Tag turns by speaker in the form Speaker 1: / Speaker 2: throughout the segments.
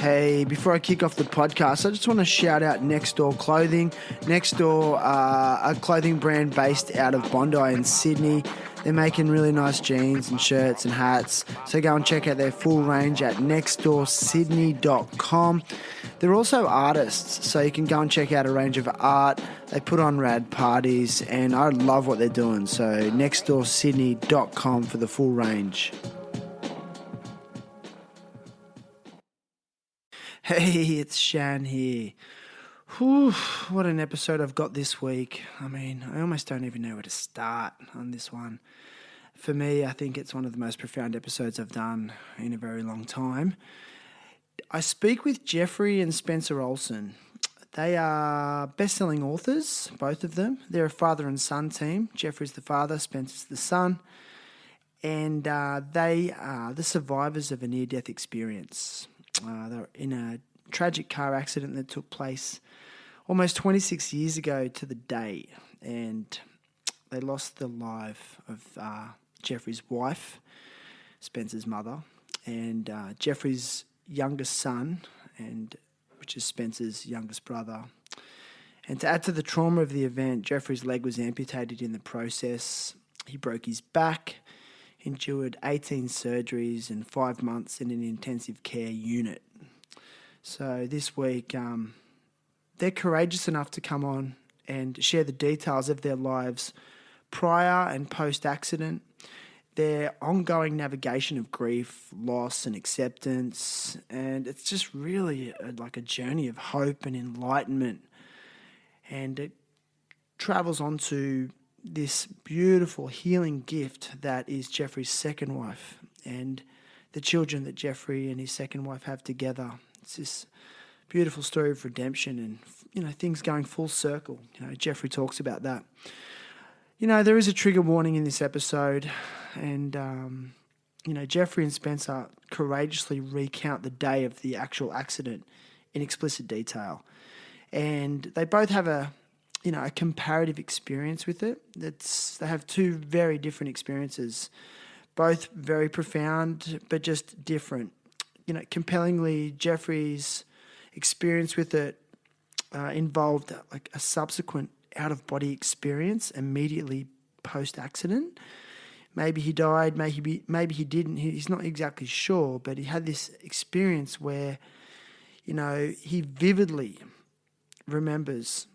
Speaker 1: Hey, before I kick off the podcast, I just want to shout out Next Door Clothing. Next Door, a clothing brand based out of Bondi in Sydney. They're making really nice jeans and shirts and hats. So go and check out their full range at nextdoorsydney.com. They're also artists, so you can go and check out a range of art. They put on rad parties, and I love what they're doing. So nextdoorsydney.com for the full range. Hey, it's Shan here. Whew, what an episode I've got this week. I mean, I almost don't even know where to start on this one. For me, I think it's one of the most profound episodes I've done in a very long time. I speak with Jeffery and Spencer Olsen. They are best-selling authors, both of them. They're a father and son team. Jeffrey's the father, Spencer's the son. And they are the survivors of a near-death experience. They're in a tragic car accident that took place almost 26 years ago to the day, and they lost the life of Jeffrey's wife, Spencer's mother, and Jeffrey's youngest son, which is Spencer's youngest brother. And to add to the trauma of the event, Jeffrey's leg was amputated in the process. He broke his back, endured 18 surgeries and 5 months in an intensive care unit. So this week, they're courageous enough to come on and share the details of their lives prior and post-accident, their ongoing navigation of grief, loss and acceptance, and it's just really like a journey of hope and enlightenment. And it travels on to this beautiful healing gift that is Jeffrey's second wife and the children that Jeffrey and his second wife have together. It's this beautiful story of redemption and, things going full circle. Jeffrey talks about that. There is a trigger warning in this episode, and, Jeffrey and Spencer courageously recount the day of the actual accident in explicit detail. And they both have a comparative experience with it. They have two very different experiences, both very profound, but just different. Compellingly, Jeffrey's experience with it involved like a subsequent out-of-body experience immediately post-accident. Maybe he died, maybe he didn't. He's not exactly sure, but he had this experience where, he vividly remembers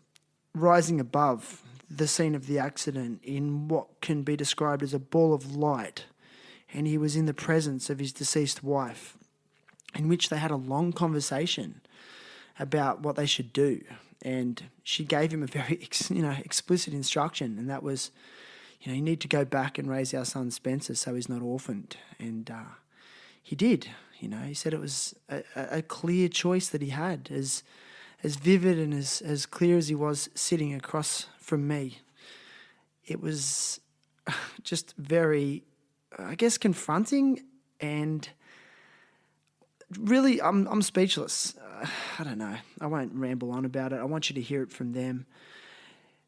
Speaker 1: rising above the scene of the accident in what can be described as a ball of light, and he was in the presence of his deceased wife, in which they had a long conversation about what they should do. And she gave him a very, explicit instruction, and that was, you need to go back and raise our son Spencer so he's not orphaned. And he did. He said it was a clear choice that he had, as vivid and as clear as he was sitting across from me. It was just very, confronting, and really, I'm speechless. I don't know. I won't ramble on about it. I want you to hear it from them.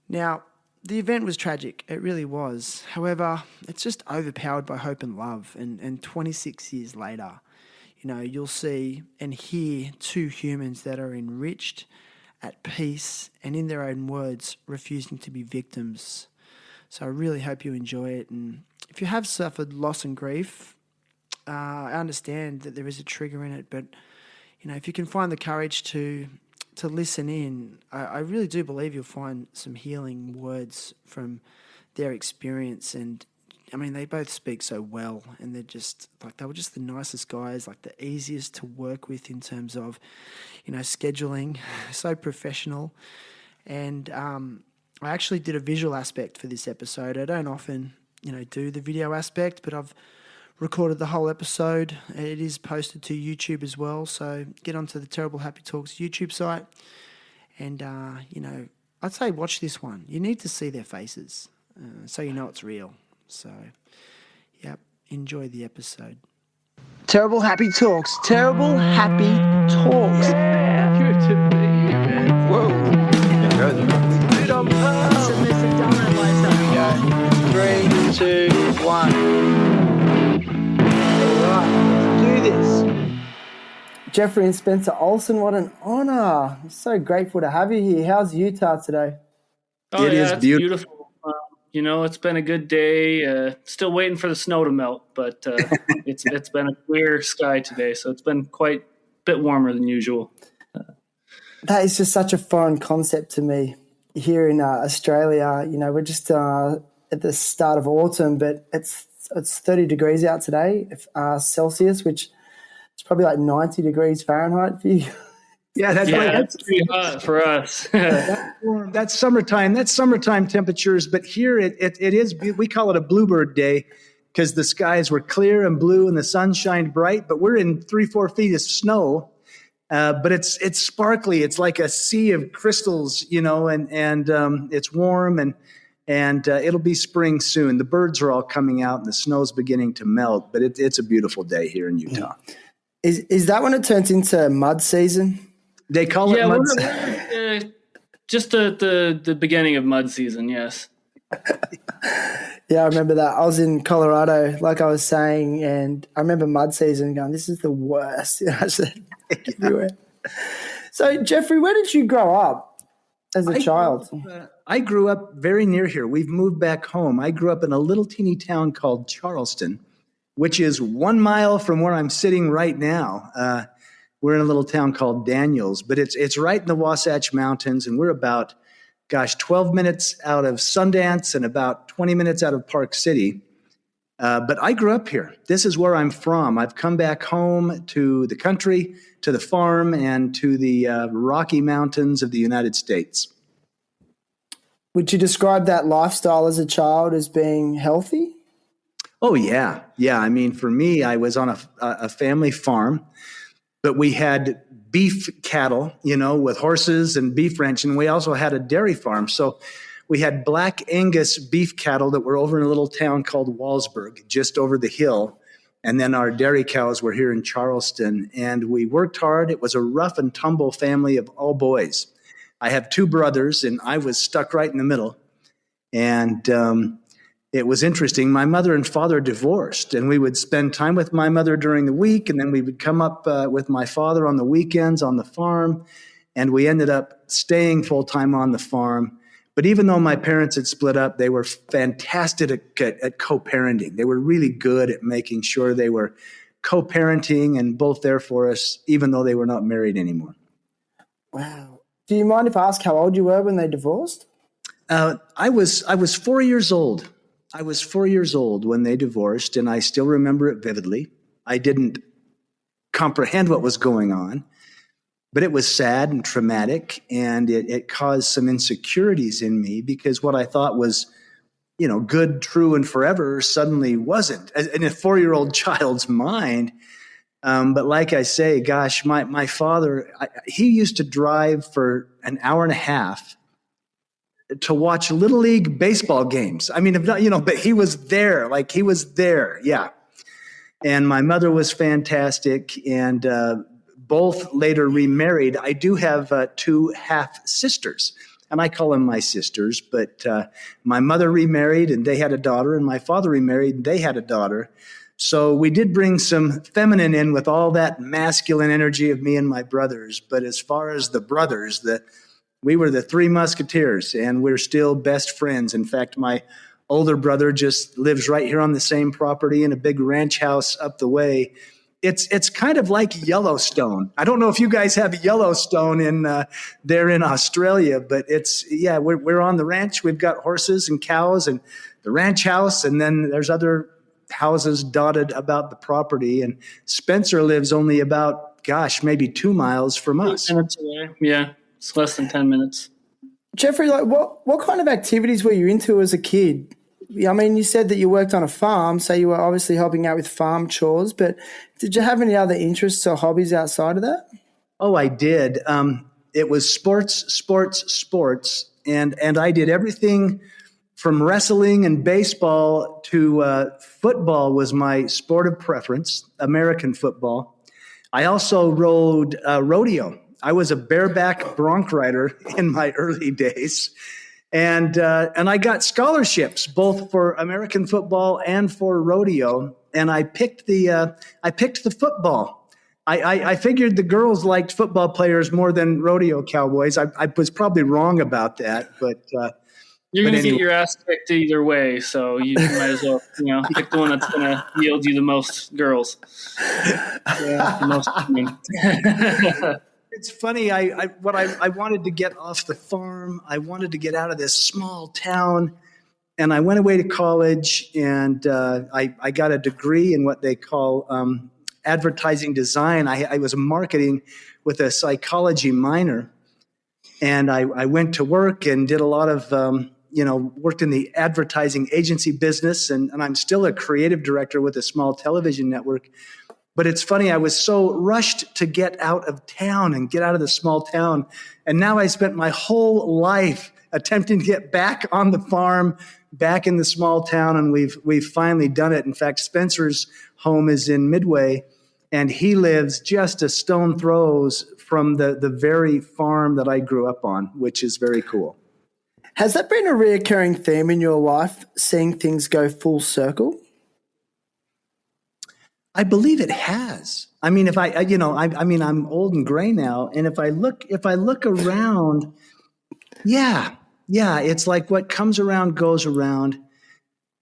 Speaker 1: Now, the event was tragic. It really was. However, it's just overpowered by hope and love. And 26 years later, you'll see and hear two humans that are enriched, at peace, and in their own words, refusing to be victims. So I really hope you enjoy it. And if you have suffered loss and grief, I understand that there is a trigger in it, but if you can find the courage to listen in, I really do believe you'll find some healing words from their experience. And they both speak so well, and they were just the nicest guys, like the easiest to work with in terms of, scheduling, so professional. And I actually did a visual aspect for this episode. I don't often, do the video aspect, but I've recorded the whole episode. It is posted to YouTube as well, so get onto the Terrible Happy Talks YouTube site. And, I'd say watch this one. You need to see their faces so you know it's real. So, yep, enjoy the episode. Terrible Happy Talks. Terrible Happy Talks.
Speaker 2: Yeah, good to meet you, man.
Speaker 1: Whoa.
Speaker 2: Dude, I'm
Speaker 3: Submissive dominant lifestyle.
Speaker 1: Here we go. 3, 2, 1. All right, let's do this. Jeffery and Spencer Olsen, what an honor. I'm so grateful to have you here. How's Utah today?
Speaker 2: Oh, it's beautiful. It's been a good day. Still waiting for the snow to melt, but it's been a clear sky today, so it's been quite a bit warmer than usual.
Speaker 1: That is just such a foreign concept to me. Here in Australia, we're just at the start of autumn, but it's 30 degrees out today, Celsius, which is probably like 90 degrees Fahrenheit for you.
Speaker 4: Yeah,
Speaker 2: that's pretty hot for us.
Speaker 4: That's summertime. That's summertime temperatures. But here it is. We call it a bluebird day because the skies were clear and blue and the sun shined bright. But we're in 3-4 feet of snow. But it's sparkly. It's like a sea of crystals, and it's warm and it'll be spring soon. The birds are all coming out and the snow's beginning to melt. But it's a beautiful day here in Utah.
Speaker 1: Is that when it turns into mud season?
Speaker 4: They call it mud season.
Speaker 2: Just the beginning of mud season, yes.
Speaker 1: Yeah, I remember that. I was in Colorado, like I was saying, and I remember mud season going, this is the worst. I said, everywhere. So, Jeffrey, where did you grow up as a child?
Speaker 4: I grew up very near here. We've moved back home. I grew up in a little teeny town called Charleston, which is 1 mile from where I'm sitting right now. We're in a little town called Daniels, but it's right in the Wasatch Mountains, and we're about, 12 minutes out of Sundance and about 20 minutes out of Park City. But I grew up here. This is where I'm from. I've come back home to the country, to the farm, and to the Rocky Mountains of the United States.
Speaker 1: Would you describe that lifestyle as a child as being healthy?
Speaker 4: Oh, yeah. Yeah, I mean, for me, I was on a family farm, but we had beef cattle, with horses and beef ranch, and we also had a dairy farm. So we had Black Angus beef cattle that were over in a little town called Walsburg, just over the hill. And then our dairy cows were here in Charleston, and we worked hard. It was a rough and tumble family of all boys. I have 2 brothers, and I was stuck right in the middle. And it was interesting. My mother and father divorced, and we would spend time with my mother during the week, and then we would come up with my father on the weekends on the farm, and we ended up staying full-time on the farm. But even though my parents had split up, they were fantastic at co-parenting. They were really good at making sure they were co-parenting and both there for us, even though they were not married anymore.
Speaker 1: Wow. Do you mind if I ask how old you were when they divorced?
Speaker 4: I was 4 years old. I was 4 years old when they divorced, and I still remember it vividly. I didn't comprehend what was going on, but it was sad and traumatic, and it caused some insecurities in me because what I thought was, good, true, and forever suddenly wasn't in a 4-year-old child's mind. But like I say, gosh, my father, he used to drive for an hour and a half to watch Little League baseball games. I mean, but he was there, yeah. And my mother was fantastic, and both later remarried. I do have 2 half sisters, and I call them my sisters, but my mother remarried, and they had a daughter, and my father remarried, and they had a daughter. So we did bring some feminine in with all that masculine energy of me and my brothers. But as far as the brothers, we were the 3 musketeers, and we're still best friends. In fact, my older brother just lives right here on the same property in a big ranch house up the way. It's kind of like Yellowstone. I don't know if you guys have Yellowstone there in Australia, but we're on the ranch. We've got horses and cows and the ranch house, and then there's other houses dotted about the property. And Spencer lives only about, maybe 2 miles from us.
Speaker 2: 8 minutes away. Yeah. It's less than 10 minutes.
Speaker 1: Jeffrey, what kind of activities were you into as a kid? I mean, you said that you worked on a farm, so you were obviously helping out with farm chores, but did you have any other interests or hobbies outside of that?
Speaker 4: Oh, I did. It was sports, and I did everything from wrestling and baseball to football was my sport of preference, American football. I also rode rodeo. I was a bareback bronc rider in my early days, and I got scholarships both for American football and for rodeo. And I picked the football I figured the girls liked football players more than rodeo cowboys. I was probably wrong about that, but
Speaker 2: you're going to
Speaker 4: anyway.
Speaker 2: get your ass kicked either way, so you might as well, pick the one that's going to yield you the most girls. Yeah, the most.
Speaker 4: It's funny. I wanted to get off the farm. I wanted to get out of this small town, and I went away to college, and I got a degree in what they call advertising design. I was marketing with a psychology minor, and I went to work and did a lot of worked in the advertising agency business, and I'm still a creative director with a small television network. But it's funny, I was so rushed to get out of town and get out of the small town. And now I spent my whole life attempting to get back on the farm, back in the small town, and we've finally done it. In fact, Spencer's home is in Midway, and he lives just a stone throws from the very farm that I grew up on, which is very cool.
Speaker 1: Has that been a reoccurring theme in your life, seeing things go full circle?
Speaker 4: I believe it has. I mean, if I'm old and gray now, and if I look around, yeah, it's like what comes around goes around,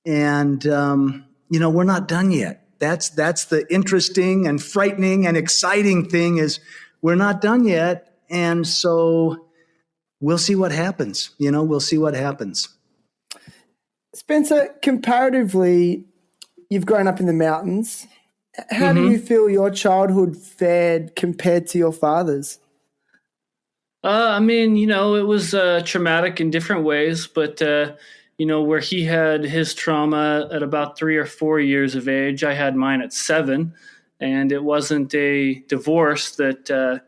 Speaker 4: and we're not done yet. That's the interesting and frightening and exciting thing is we're not done yet, and so we'll see what happens. We'll see what happens.
Speaker 1: Spencer, comparatively, you've grown up in the mountains. How do you feel your childhood fared compared to your father's?
Speaker 2: It was traumatic in different ways, but, where he had his trauma at about 3 or 4 years of age, I had mine at 7, and it wasn't a divorce that,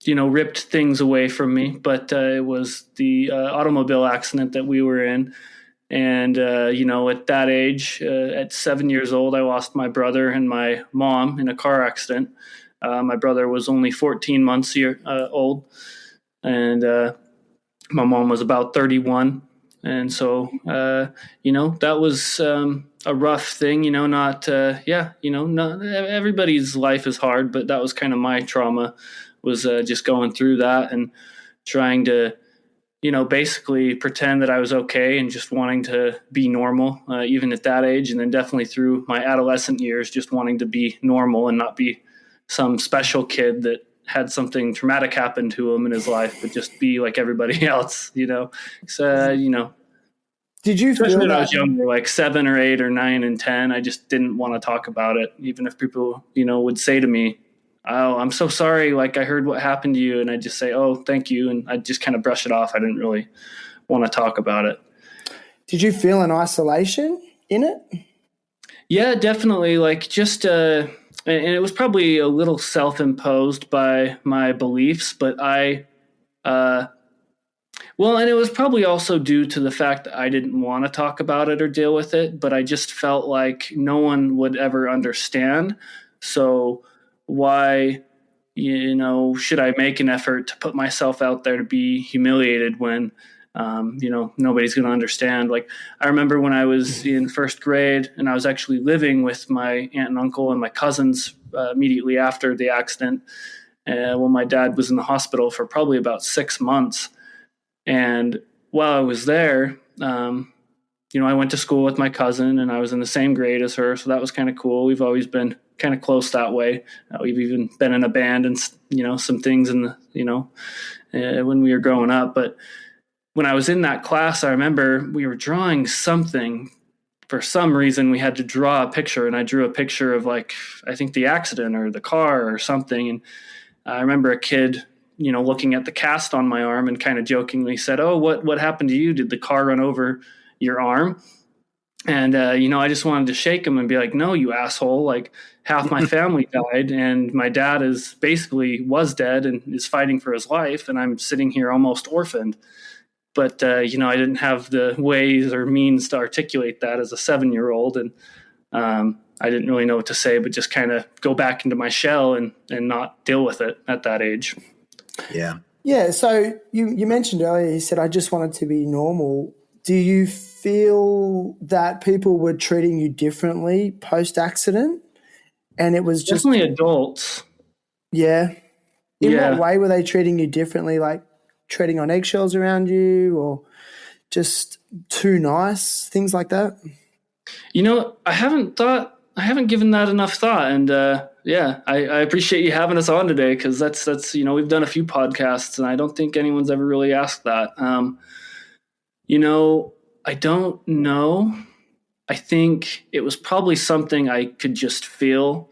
Speaker 2: ripped things away from me, but it was the automobile accident that we were in. And, at that age, at 7 years old, I lost my brother and my mom in a car accident. My brother was only 14 months old, and my mom was about 31. And so, that was a rough thing, not everybody's life is hard, but that was kind of my trauma, was just going through that and trying to basically pretend that I was okay and just wanting to be normal, even at that age. And then definitely through my adolescent years, just wanting to be normal and not be some special kid that had something traumatic happen to him in his life, but just be like everybody else, So,
Speaker 1: Did you feel
Speaker 2: when
Speaker 1: that?
Speaker 2: I was younger, like 7 or 8 or 9 and 10, I just didn't want to talk about it. Even if people, would say to me, "Oh, I'm so sorry. Like, I heard what happened to you." And I just say, "Oh, thank you." And I just kind of brush it off. I didn't really want to talk about it.
Speaker 1: Did you feel an isolation in it?
Speaker 2: Yeah, definitely. Like and it was probably a little self-imposed by my beliefs, but and it was probably also due to the fact that I didn't want to talk about it or deal with it, but I just felt like no one would ever understand. So why, should I make an effort to put myself out there to be humiliated when, nobody's going to understand? Like, I remember when I was in first grade and I was actually living with my aunt and uncle and my cousins immediately after the accident, when my dad was in the hospital for probably about 6 months. And while I was there, I went to school with my cousin and I was in the same grade as her. So that was kind of cool. We've always been kind of close that way. We've even been in a band and, some things in the, when we were growing up. But when I was in that class, I remember we were drawing something. For some reason, we had to draw a picture, and I drew a picture of, like, I think the accident or the car or something. And I remember a kid, looking at the cast on my arm and kind of jokingly said, "Oh, what happened to you? Did the car run over your arm?" And, I just wanted to shake him and be like, "No, you asshole. Like, half my family died, and my dad was dead and is fighting for his life. And I'm sitting here almost orphaned." But, I didn't have the ways or means to articulate that as a 7-year-old. And I didn't really know what to say, but just kind of go back into my shell and not deal with it at that age.
Speaker 4: Yeah.
Speaker 1: Yeah. So you mentioned earlier, you said, "I just wanted to be normal." Do you feel that people were treating you differently post-accident? And it was just
Speaker 2: definitely adults.
Speaker 1: Yeah. In what way were they treating you differently? Like treading on eggshells around you, or just too nice, things like that?
Speaker 2: I haven't given that enough thought. And I appreciate you having us on today, because that's we've done a few podcasts and I don't think anyone's ever really asked that. I don't know. I think it was probably something I could just feel,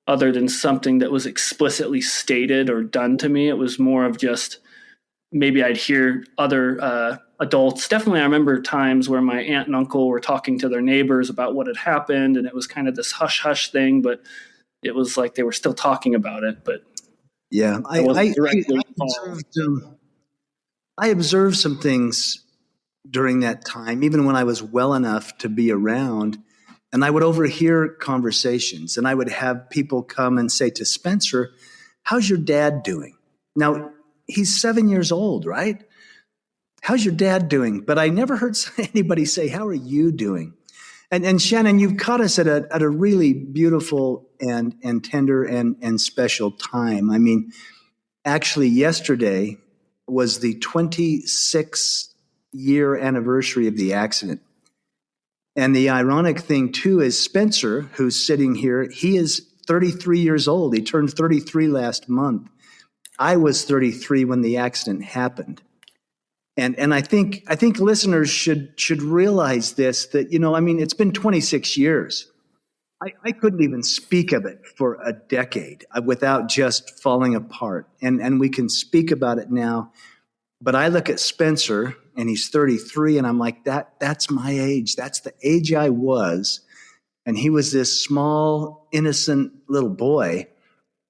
Speaker 2: other than something that was explicitly stated or done to me. It was more of just maybe I'd hear other adults. Definitely, I remember times where my aunt and uncle were talking to their neighbors about what had happened, and it was kind of this hush hush thing, but it was like they were still talking about it. But
Speaker 4: yeah, I observed some things during that time, even when I was well enough to be around, and I would overhear conversations, and I would have people come and say to Spencer, "How's your dad doing?" Now, he's 7 years old, right? "How's your dad doing?" But I never heard anybody say, "How are you doing?" And Shannon, you've caught us at a really beautiful and tender and special time. I mean, actually, yesterday was the 26th year anniversary of the accident. And the ironic thing, too, is Spencer, who's sitting here, he is 33 years old. He turned 33 last month. I was 33 when the accident happened. And I think listeners should realize this, that, it's been 26 years. I couldn't even speak of it for a decade without just falling apart. And we can speak about it now. But I look at Spencer, and he's 33, and I'm like, that's my age. That's the age I was. And he was this small, innocent little boy.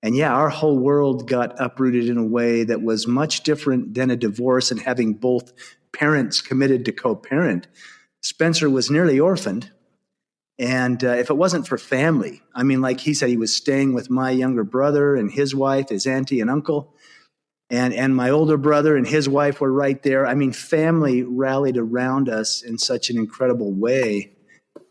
Speaker 4: And yeah, our whole world got uprooted in a way that was much different than a divorce and having both parents committed to co-parent. Spencer was nearly orphaned. And if it wasn't for family, I mean, like he said, he was staying with my younger brother and his wife, his auntie and uncle. And my older brother and his wife were right there. I mean, family rallied around us in such an incredible way.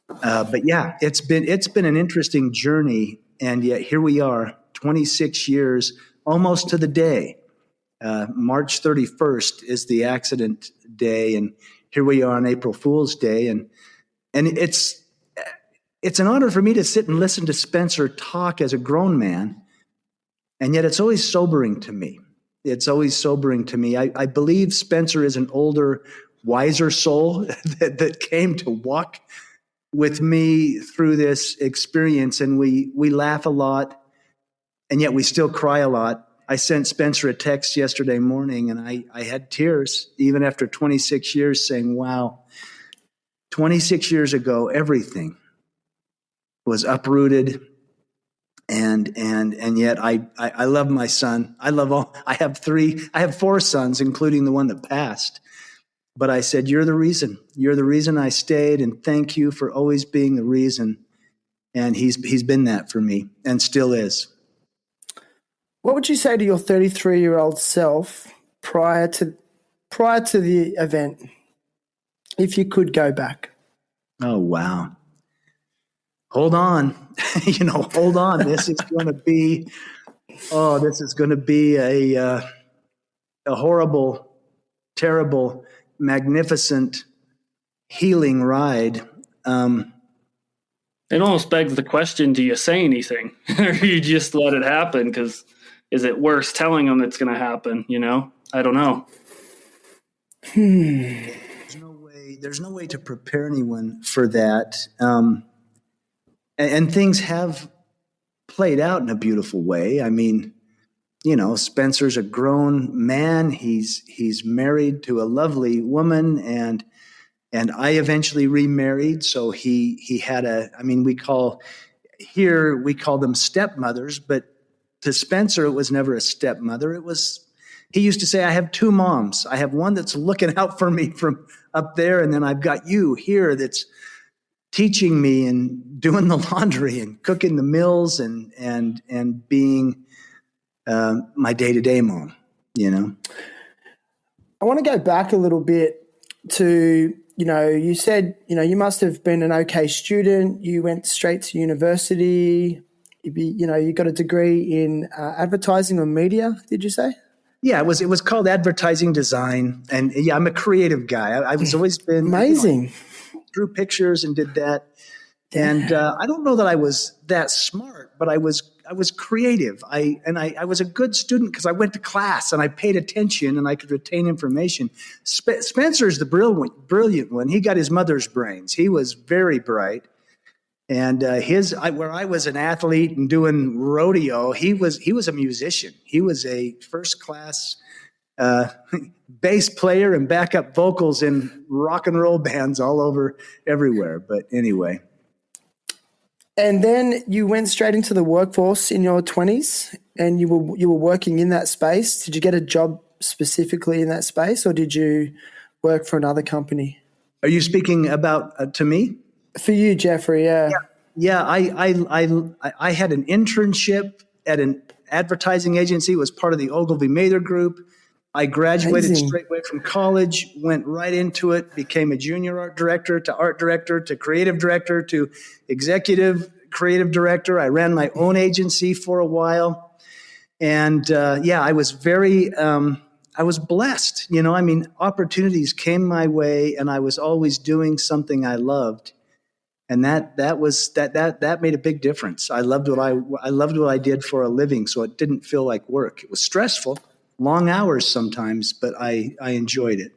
Speaker 4: But yeah, it's been an interesting journey, and yet here we are, 26 years, almost to the day. March 31st is the accident day, and here we are on April Fool's Day, and it's an honor for me to sit and listen to Spencer talk as a grown man, and yet it's always sobering to me. It's always sobering to me. I believe Spencer is an older, wiser soul that came to walk with me through this experience, and we laugh a lot, and yet we still cry a lot. I sent Spencer a text yesterday morning, and I had tears, even after 26 years, saying, wow, 26 years ago, everything was uprooted. And yet I love my son. I have 4 sons, including the one that passed. But I said, you're the reason. You're the reason I stayed, and thank you for always being the reason. And he's been that for me, and still is.
Speaker 1: What would you say to your 33-year-old self prior to the event, if you could go back?
Speaker 4: Oh, wow. Hold on. Hold on. This is going to be a horrible, terrible, magnificent, healing ride.
Speaker 2: It almost begs the question, do you say anything? Or you just let it happen? Because is it worse telling them it's going to happen? I don't know.
Speaker 4: There's no way to prepare anyone for that. And things have played out in a beautiful way. I mean, Spencer's a grown man. He's married to a lovely woman, and I eventually remarried. So he had we call them stepmothers, but to Spencer, it was never a stepmother. He used to say, I have 2 moms. I have one that's looking out for me from up there, and then I've got you here that's teaching me and doing the laundry and cooking the meals and being my day-to-day mom,
Speaker 1: I want to go back a little bit to, you said, you must have been an okay student. You went straight to university. you got a degree in advertising or media, did you say?
Speaker 4: Yeah, it was called advertising design. And yeah, I'm a creative guy. I was always been
Speaker 1: amazing.
Speaker 4: Drew pictures and did that. And I don't know that I was that smart, but I was creative. I was a good student because I went to class and I paid attention and I could retain information. Spencer's the brilliant one. He got his mother's brains. He was very bright. And where I was an athlete and doing rodeo, he was a musician. He was a first class bass player and backup vocals in rock and roll bands all over everywhere. But anyway.
Speaker 1: And then you went straight into the workforce in your 20s, and you were working in that space. Did you get a job specifically in that space, or did you work for another company?
Speaker 4: Are you speaking about to me?
Speaker 1: For you, Jeffrey, yeah.
Speaker 4: Yeah, I had an internship at an advertising agency. It was part of the Ogilvy Mather Group. I graduated straight away from college, went right into it, became a junior art director to creative director to executive creative director. I ran my own agency for a while. And I was I was blessed. Opportunities came my way and I was always doing something I loved. And that made a big difference. I loved what I did for a living, so it didn't feel like work. It was stressful. Long hours sometimes, but I enjoyed it.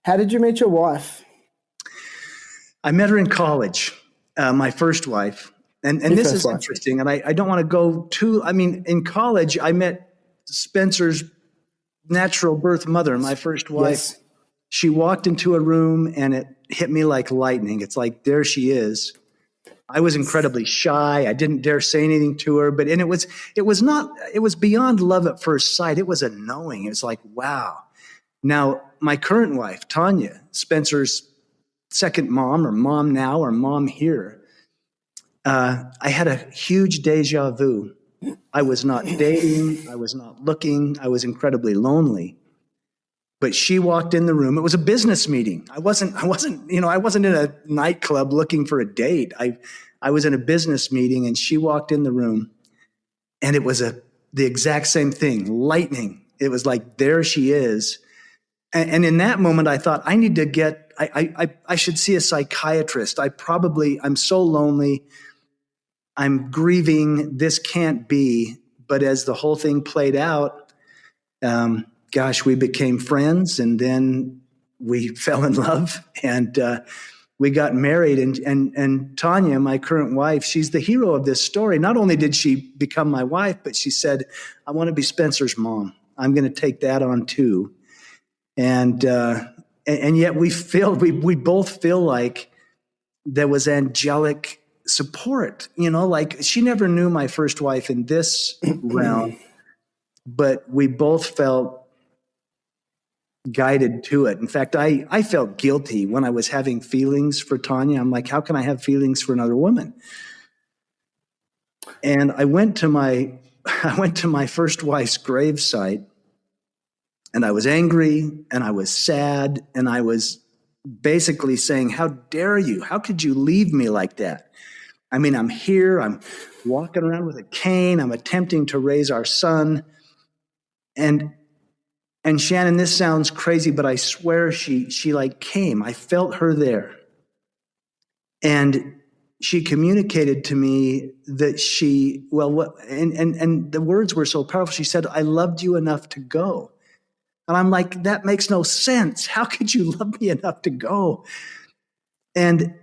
Speaker 1: How did you meet your wife?
Speaker 4: I met her in college, my first wife. And this is interesting, and I don't want to go too, in college, I met Spencer's natural birth mother, my first wife. Yes. She walked into a room and it hit me like lightning. It's like, there she is. I was incredibly shy. I didn't dare say anything to her, but it was beyond love at first sight. It was a knowing. It was like, wow. Now, my current wife, Tonya, Spencer's second mom, or mom now, or mom here, I had a huge deja vu. I was not dating. I was not looking. I was incredibly lonely. But she walked in the room. It was a business meeting. I wasn't in a nightclub looking for a date. I was in a business meeting, and she walked in the room, and it was the exact same thing, lightning. It was like, there she is. And in that moment, I thought, I need to I should see a psychiatrist. I'm so lonely. I'm grieving. This can't be. But as the whole thing played out, we became friends, and then we fell in love, and we got married. And Tonya, my current wife, she's the hero of this story. Not only did she become my wife, but she said, I want to be Spencer's mom. I'm going to take that on too. And yet we both feel like there was angelic support, like she never knew my first wife in this realm, but we both felt guided to it. In fact, I felt guilty when I was having feelings for Tonya. I'm like, how can I have feelings for another woman? And I went to my first wife's gravesite, and I was angry and I was sad, and I was basically saying, how dare you? How could you leave me like that? I'm here, I'm walking around with a cane, I'm attempting to raise our son. And Shannon, this sounds crazy, but I swear she like came. I felt her there. And she communicated to me that and the words were so powerful. She said, I loved you enough to go. And I'm like, that makes no sense. How could you love me enough to go? And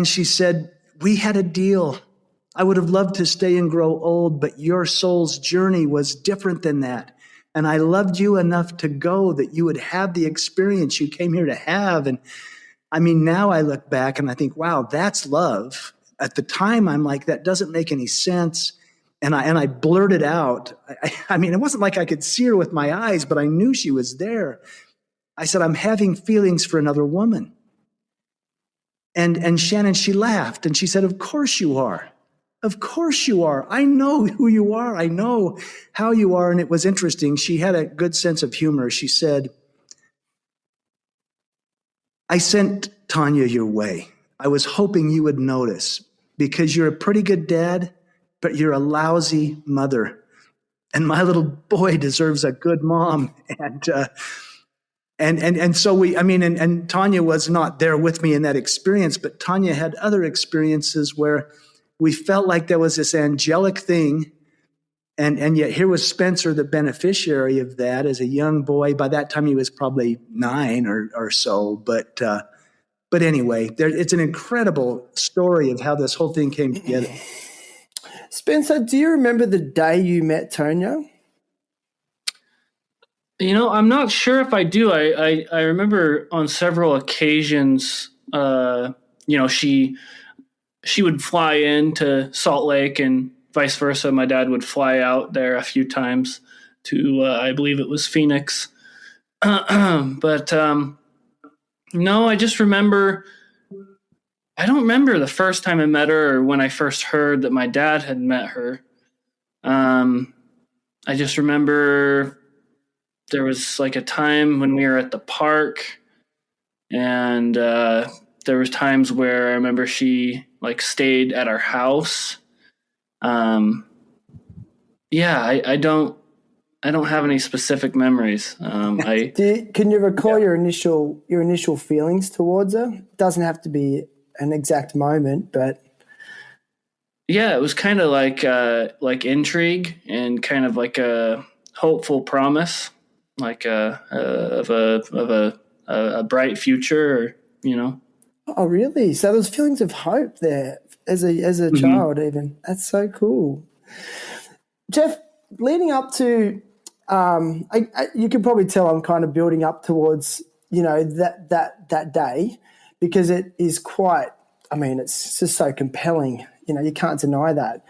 Speaker 4: she said, we had a deal. I would have loved to stay and grow old, but your soul's journey was different than that. And I loved you enough to go that you would have the experience you came here to have. And now I look back and I think, wow, that's love. At the time, I'm like, that doesn't make any sense. And I blurted out. It wasn't like I could see her with my eyes, but I knew she was there. I said, I'm having feelings for another woman. And Shannon, she laughed and she said, of course you are. Of course you are. I know who you are. I know how you are. And it was interesting. She had a good sense of humor. She said, I sent Tonya your way. I was hoping you would notice because you're a pretty good dad but you're a lousy mother. And my little boy deserves a good mom. And so and Tonya was not there with me in that experience, but Tonya had other experiences where we felt like there was this angelic thing. And yet here was Spencer, the beneficiary of that as a young boy. By that time, he was probably 9 or so. But anyway, it's an incredible story of how this whole thing came together.
Speaker 1: Spencer, do you remember the day you met Tonya?
Speaker 2: I'm not sure if I do. I remember on several occasions, she would fly into Salt Lake and vice versa. My dad would fly out there a few times to, I believe it was Phoenix. But no, I just remember, I don't remember the first time I met her or when I first heard that my dad had met her. I just remember there was like a time when we were at the park, and there was times where I remember she like stayed at our house. I don't have any specific memories.
Speaker 1: Can you recall your initial feelings towards her? It doesn't have to be an exact moment, but
Speaker 2: yeah, it was kind of like intrigue and kind of like a hopeful promise, like of a bright future,
Speaker 1: Oh, really? So there's feelings of hope there as a child, even. That's so cool. Jeff, leading up to, you can probably tell I'm kind of building up towards, that day, because it is quite. I mean, it's just so compelling. You can't deny that.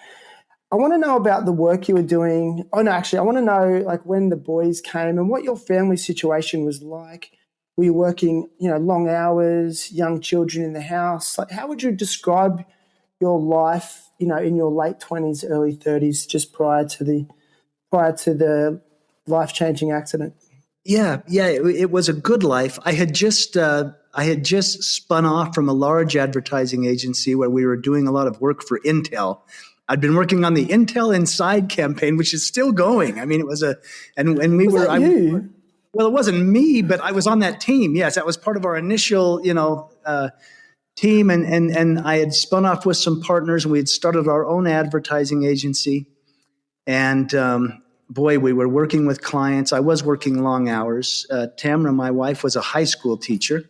Speaker 1: I want to know about the work you were doing. Oh, no, actually, I want to know like when the boys came and what your family situation was like. Were you working, long hours, young children in the house? Like, how would you describe your life, in your late 20s, early 30s, just prior to the life-changing accident?
Speaker 4: Yeah, it was a good life. I had just spun off from a large advertising agency where we were doing a lot of work for Intel. I'd been working on the Intel Inside campaign, which is still going. I mean, it was
Speaker 1: you?
Speaker 4: Well, it wasn't me, but I was on that team. Yes, that was part of our initial, team. And I had spun off with some partners, and we had started our own advertising agency. And boy, we were working with clients. I was working long hours. Tamara, my wife, was a high school teacher.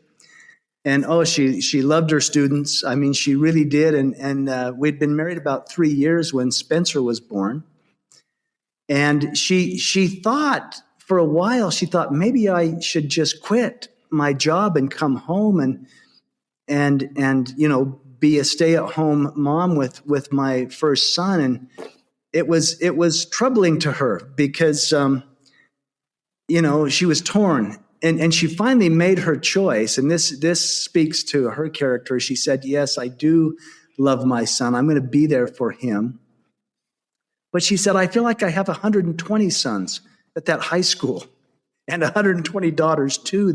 Speaker 4: And she loved her students. I mean, she really did. And we'd been married about 3 years when Spencer was born. And she thought, for a while, she thought maybe I should just quit my job and come home and be a stay-at-home mom with my first son. And it was troubling to her because she was torn. And she finally made her choice. And this speaks to her character. She said, "Yes, I do love my son. I'm going to be there for him." But she said, "I feel like I have 120 sons at that high school and 120 daughters too.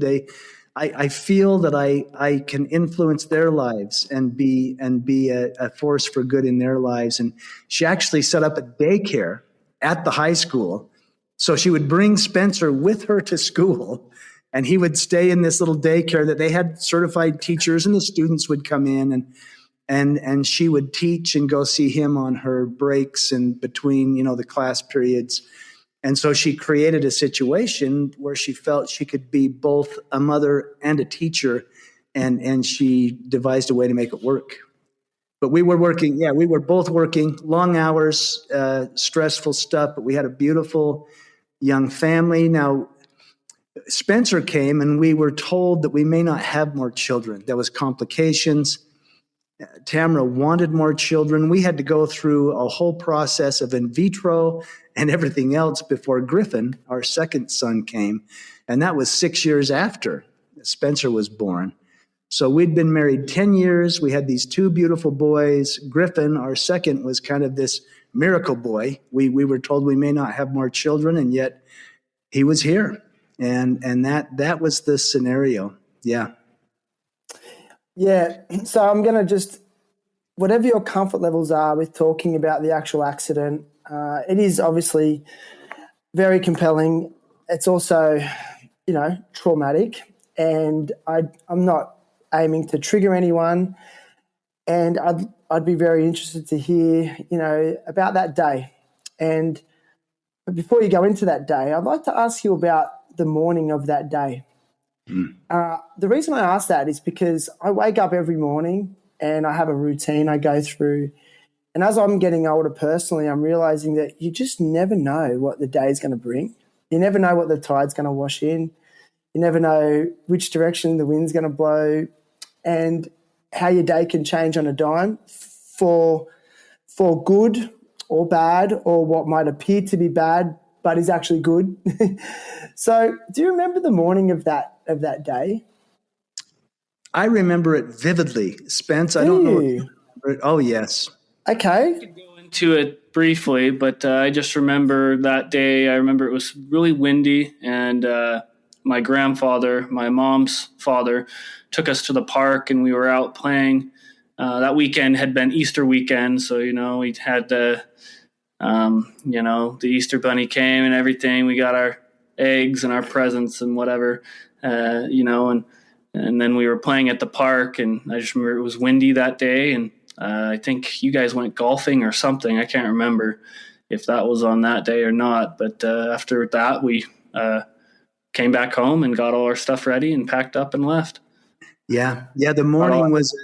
Speaker 4: I feel that I can influence their lives and be a force for good in their lives." And she actually set up a daycare at the high school. So she would bring Spencer with her to school, and he would stay in this little daycare that they had certified teachers, and the students would come in and she would teach and go see him on her breaks and between, the class periods. And so she created a situation where she felt she could be both a mother and a teacher, and she devised a way to make it work. But we were both working long hours, stressful stuff, but we had a beautiful young family. Now, Spencer came and we were told that we may not have more children. There was complications. Tamara wanted more children. We had to go through a whole process of in vitro and everything else before Griffin, our second son, came. And that was 6 years after Spencer was born. So we'd been married 10 years. We had these 2 beautiful boys. Griffin, our second, was kind of this miracle boy. We were told we may not have more children, and yet he was here. And that was the scenario. Yeah.
Speaker 1: Yeah, so I'm going to just whatever your comfort levels are with talking about the actual accident, it is obviously very compelling. It's also, traumatic, and I'm not aiming to trigger anyone. And I'd be very interested to hear, about that day. And but before you go into that day, I'd like to ask you about the morning of that day. The reason I ask that is because I wake up every morning and I have a routine I go through. And as I'm getting older personally, I'm realizing that you just never know what the day is going to bring. You never know what the tide's going to wash in. You never know which direction the wind's going to blow and how your day can change on a dime for good or bad, or what might appear to be bad but is actually good. So do you remember the morning of that day?
Speaker 4: I remember it vividly, Spence. I don't know if you remember it. Oh, yes.
Speaker 1: Okay.
Speaker 2: I could go into it briefly, but I just remember that day. I remember it was really windy, and my grandfather, my mom's father, took us to the park, and we were out playing. That weekend had been Easter weekend, so we had the Easter bunny came and everything. We got our eggs and our presents and whatever, and then we were playing at the park, and I just remember it was windy that day, and I think you guys went golfing or something. I can't remember if that was on that day or not, but after that, we came back home and got all our stuff ready and packed up and left.
Speaker 4: Yeah. The morning was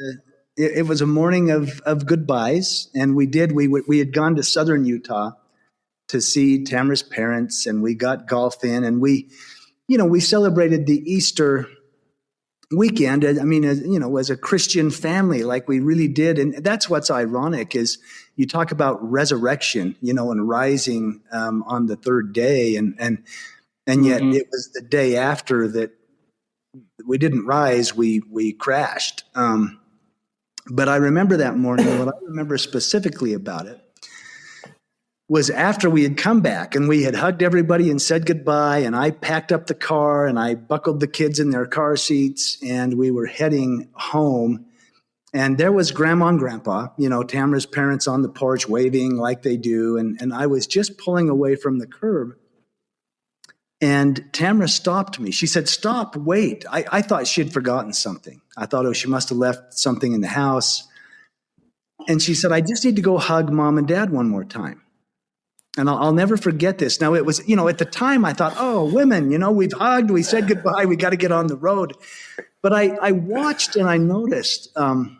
Speaker 4: it was a morning of goodbyes, and we had gone to southern Utah to see Tamara's parents, and we got golf in, and we celebrated the Easter weekend. I mean, as a Christian family, like we really did. And that's what's ironic is you talk about resurrection, and rising on the third day, and yet it was the day after that we didn't rise, we crashed. But I remember that morning. What I remember specifically about it was after we had come back and we had hugged everybody and said goodbye, and I packed up the car and I buckled the kids in their car seats, and we were heading home. And there was Grandma and Grandpa, Tamara's parents, on the porch waving like they do. And I was just pulling away from the curb. And Tamara stopped me. She said, "Stop, wait." I thought she had forgotten something. I thought, she must have left something in the house. And she said, "I just need to go hug Mom and Dad one more time." And I'll never forget this. Now, it was, at the time I thought, oh, women, we've hugged, we said goodbye, we got to get on the road. But I watched and I noticed, and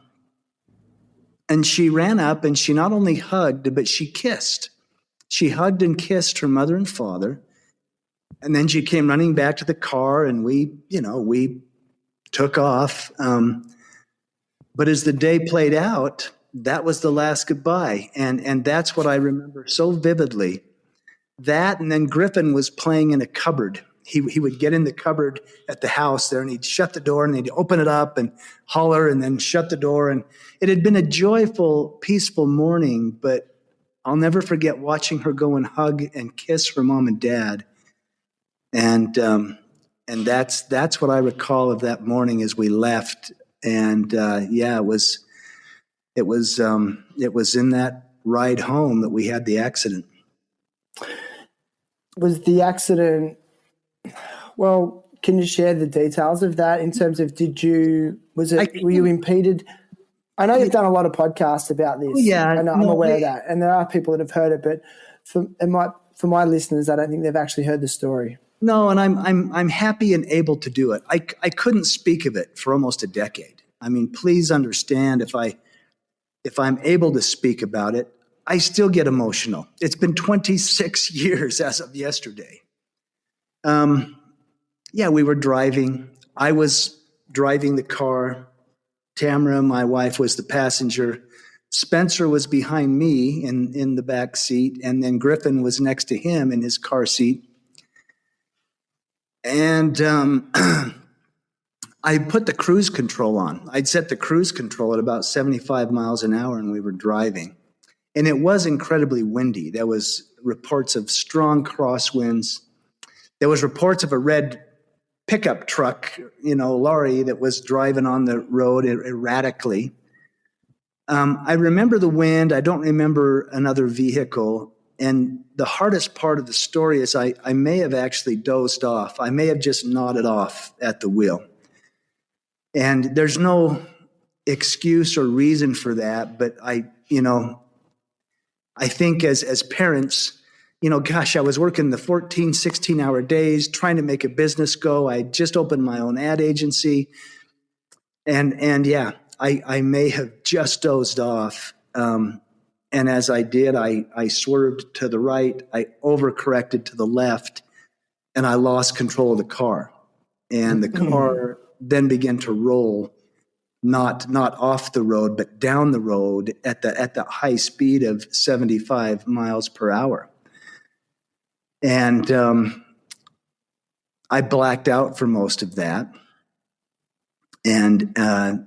Speaker 4: she ran up and she not only hugged, but she kissed. She hugged and kissed her mother and father. And then she came running back to the car, and we took off. But as the day played out, that was the last goodbye. And that's what I remember so vividly. That, and then Griffin was playing in a cupboard. He would get in the cupboard at the house there, and he'd shut the door, and he'd open it up and holler and then shut the door. And it had been a joyful, peaceful morning, but I'll never forget watching her go and hug and kiss her mom and dad. And that's what I recall of that morning as we left. And it was in that ride home that we had the accident.
Speaker 1: Was the accident? Well, can you share the details of that in terms of were you impeded? I know you've done a lot of podcasts about this.
Speaker 4: Yeah,
Speaker 1: I'm aware of that, and there are people that have heard it, but for my listeners, I don't think they've actually heard the story.
Speaker 4: No, and I'm happy and able to do it. I couldn't speak of it for almost a decade. I mean, please understand if I'm able to speak about it, I still get emotional. It's been 26 years as of yesterday. We were driving. I was driving the car. Tamara, my wife, was the passenger. Spencer was behind me in the back seat, and then Griffin was next to him in his car seat. And I put the cruise control on. I'd set the cruise control at about 75 miles an hour, and we were driving. And it was incredibly windy. There was reports of strong crosswinds. There was reports of a red pickup truck, lorry that was driving on the road erratically. I remember the wind. I don't remember another vehicle. And the hardest part of the story is I may have actually dozed off. I may have just nodded off at the wheel. And there's no excuse or reason for that. But I think as parents, gosh, I was working the 14, 16-hour days trying to make a business go. I just opened my own ad agency. And yeah, I may have just dozed off. And as I did, I swerved to the right, I overcorrected to the left, and I lost control of the car. And the car then began to roll, not off the road, but down the road at the high speed of 75 miles per hour. And I blacked out for most of that. And, I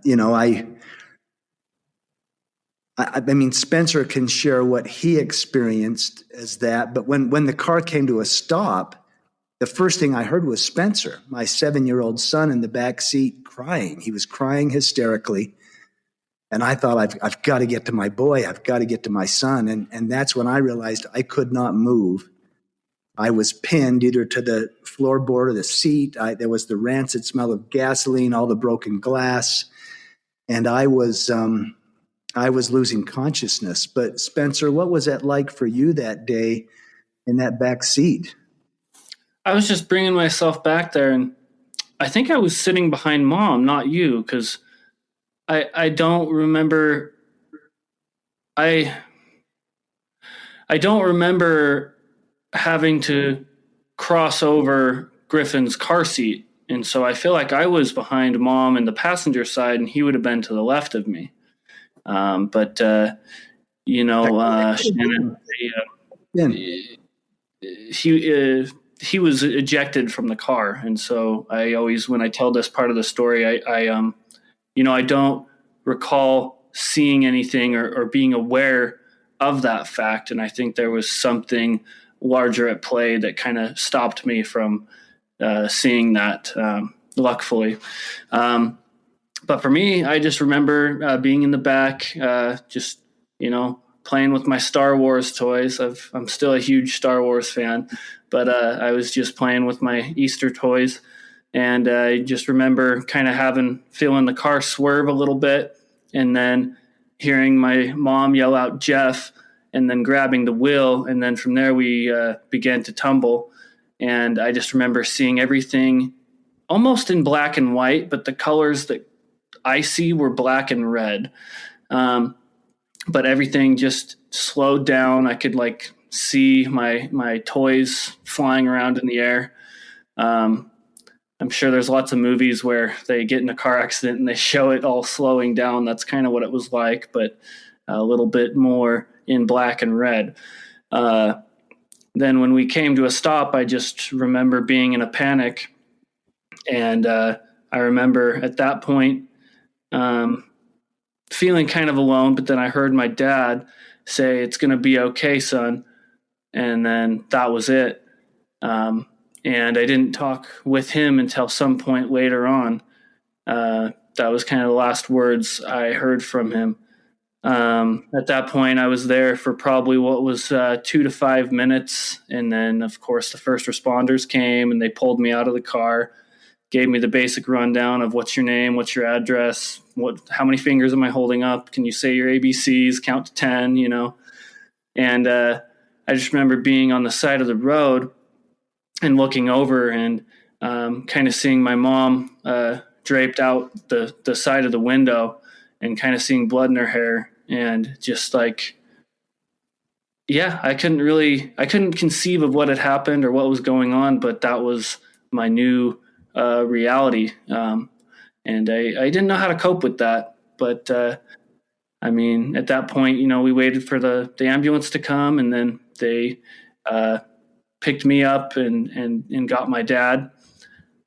Speaker 4: mean, Spencer can share what he experienced as that. But when the car came to a stop, the first thing I heard was Spencer, my 7-year-old son, in the back seat crying. He was crying hysterically. And I thought, I've got to get to my boy. I've got to get to my son. And that's when I realized I could not move. I was pinned either to the floorboard or the seat. There was the rancid smell of gasoline, all the broken glass. And I was losing consciousness. But Spencer, what was that like for you that day in that back seat?
Speaker 2: I was just bringing myself back there, and I think I was sitting behind Mom, not you, because I don't remember. I don't remember having to cross over Griffin's car seat, and so I feel like I was behind Mom in the passenger side, and he would have been to the left of me. Shannon, he was ejected from the car, and so I always, when I tell this part of the story, I don't recall seeing anything or being aware of that fact, and I think there was something larger at play that kind of stopped me from seeing that. Luckily. But for me, I just remember being in the back, playing with my Star Wars toys. I'm still a huge Star Wars fan, but I was just playing with my Easter toys. And I just remember kind of feeling the car swerve a little bit, and then hearing my mom yell out, "Jeff," and then grabbing the wheel. And then from there, we began to tumble. And I just remember seeing everything almost in black and white, but the colors that I see were black and red. But everything just slowed down. I could see my toys flying around in the air. I'm sure there's lots of movies where they get in a car accident and they show it all slowing down. That's kind of what it was like, but a little bit more in black and red. Then when we came to a stop, I just remember being in a panic. And I remember at that point, feeling kind of alone, but then I heard my dad say, "It's going to be okay, son." And then that was it. And I didn't talk with him until some point later on. That was kind of the last words I heard from him. At that point, I was there for probably what was 2 to 5 minutes. And then, of course, the first responders came and they pulled me out of the car, gave me the basic rundown of what's your name, what's your address, how many fingers am I holding up? Can you say your ABCs, count to 10, And I just remember being on the side of the road and looking over and kind of seeing my mom draped out the side of the window and kind of seeing blood in her hair. And just I couldn't conceive of what had happened or what was going on, but that was my new reality. And I didn't know how to cope with that. But at that point, we waited for the ambulance to come, and then they picked me up and got my dad.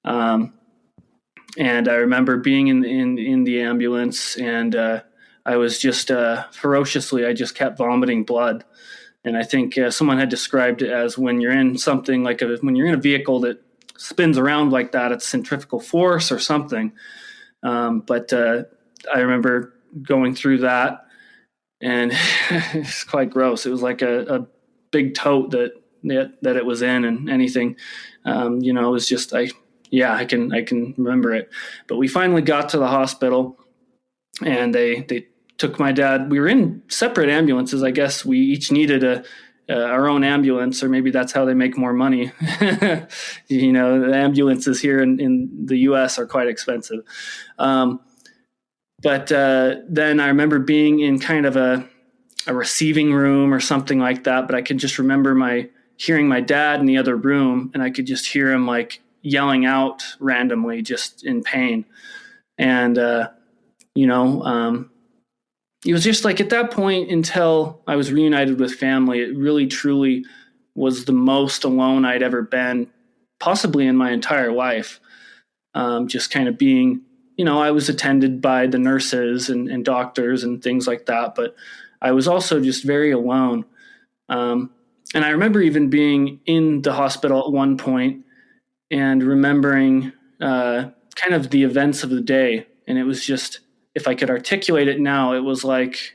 Speaker 2: And I remember being in the ambulance, and I was just ferociously, I just kept vomiting blood. And I think someone had described it as when you're in something when you're in a vehicle that spins around like that, it's centrifugal force or something. But I remember going through that. and it's quite gross. It was like a big tote that it was in, and anything, it was just, I can remember it. But we finally got to the hospital, and they took my dad. We were in separate ambulances. I guess we each needed our own ambulance, or maybe that's how they make more money. The ambulances here in the U.S. are quite expensive. But then I remember being in kind of a receiving room or something like that. But I could just remember hearing my dad in the other room, and I could just hear him like yelling out randomly, just in pain. And it was just like, at that point, until I was reunited with family, it really truly was the most alone I'd ever been, possibly in my entire life. Just kind of being, I was attended by the nurses and doctors and things like that, but I was also just very alone. And I remember even being in the hospital at one point and remembering kind of the events of the day. And it was just, if I could articulate it now, it was like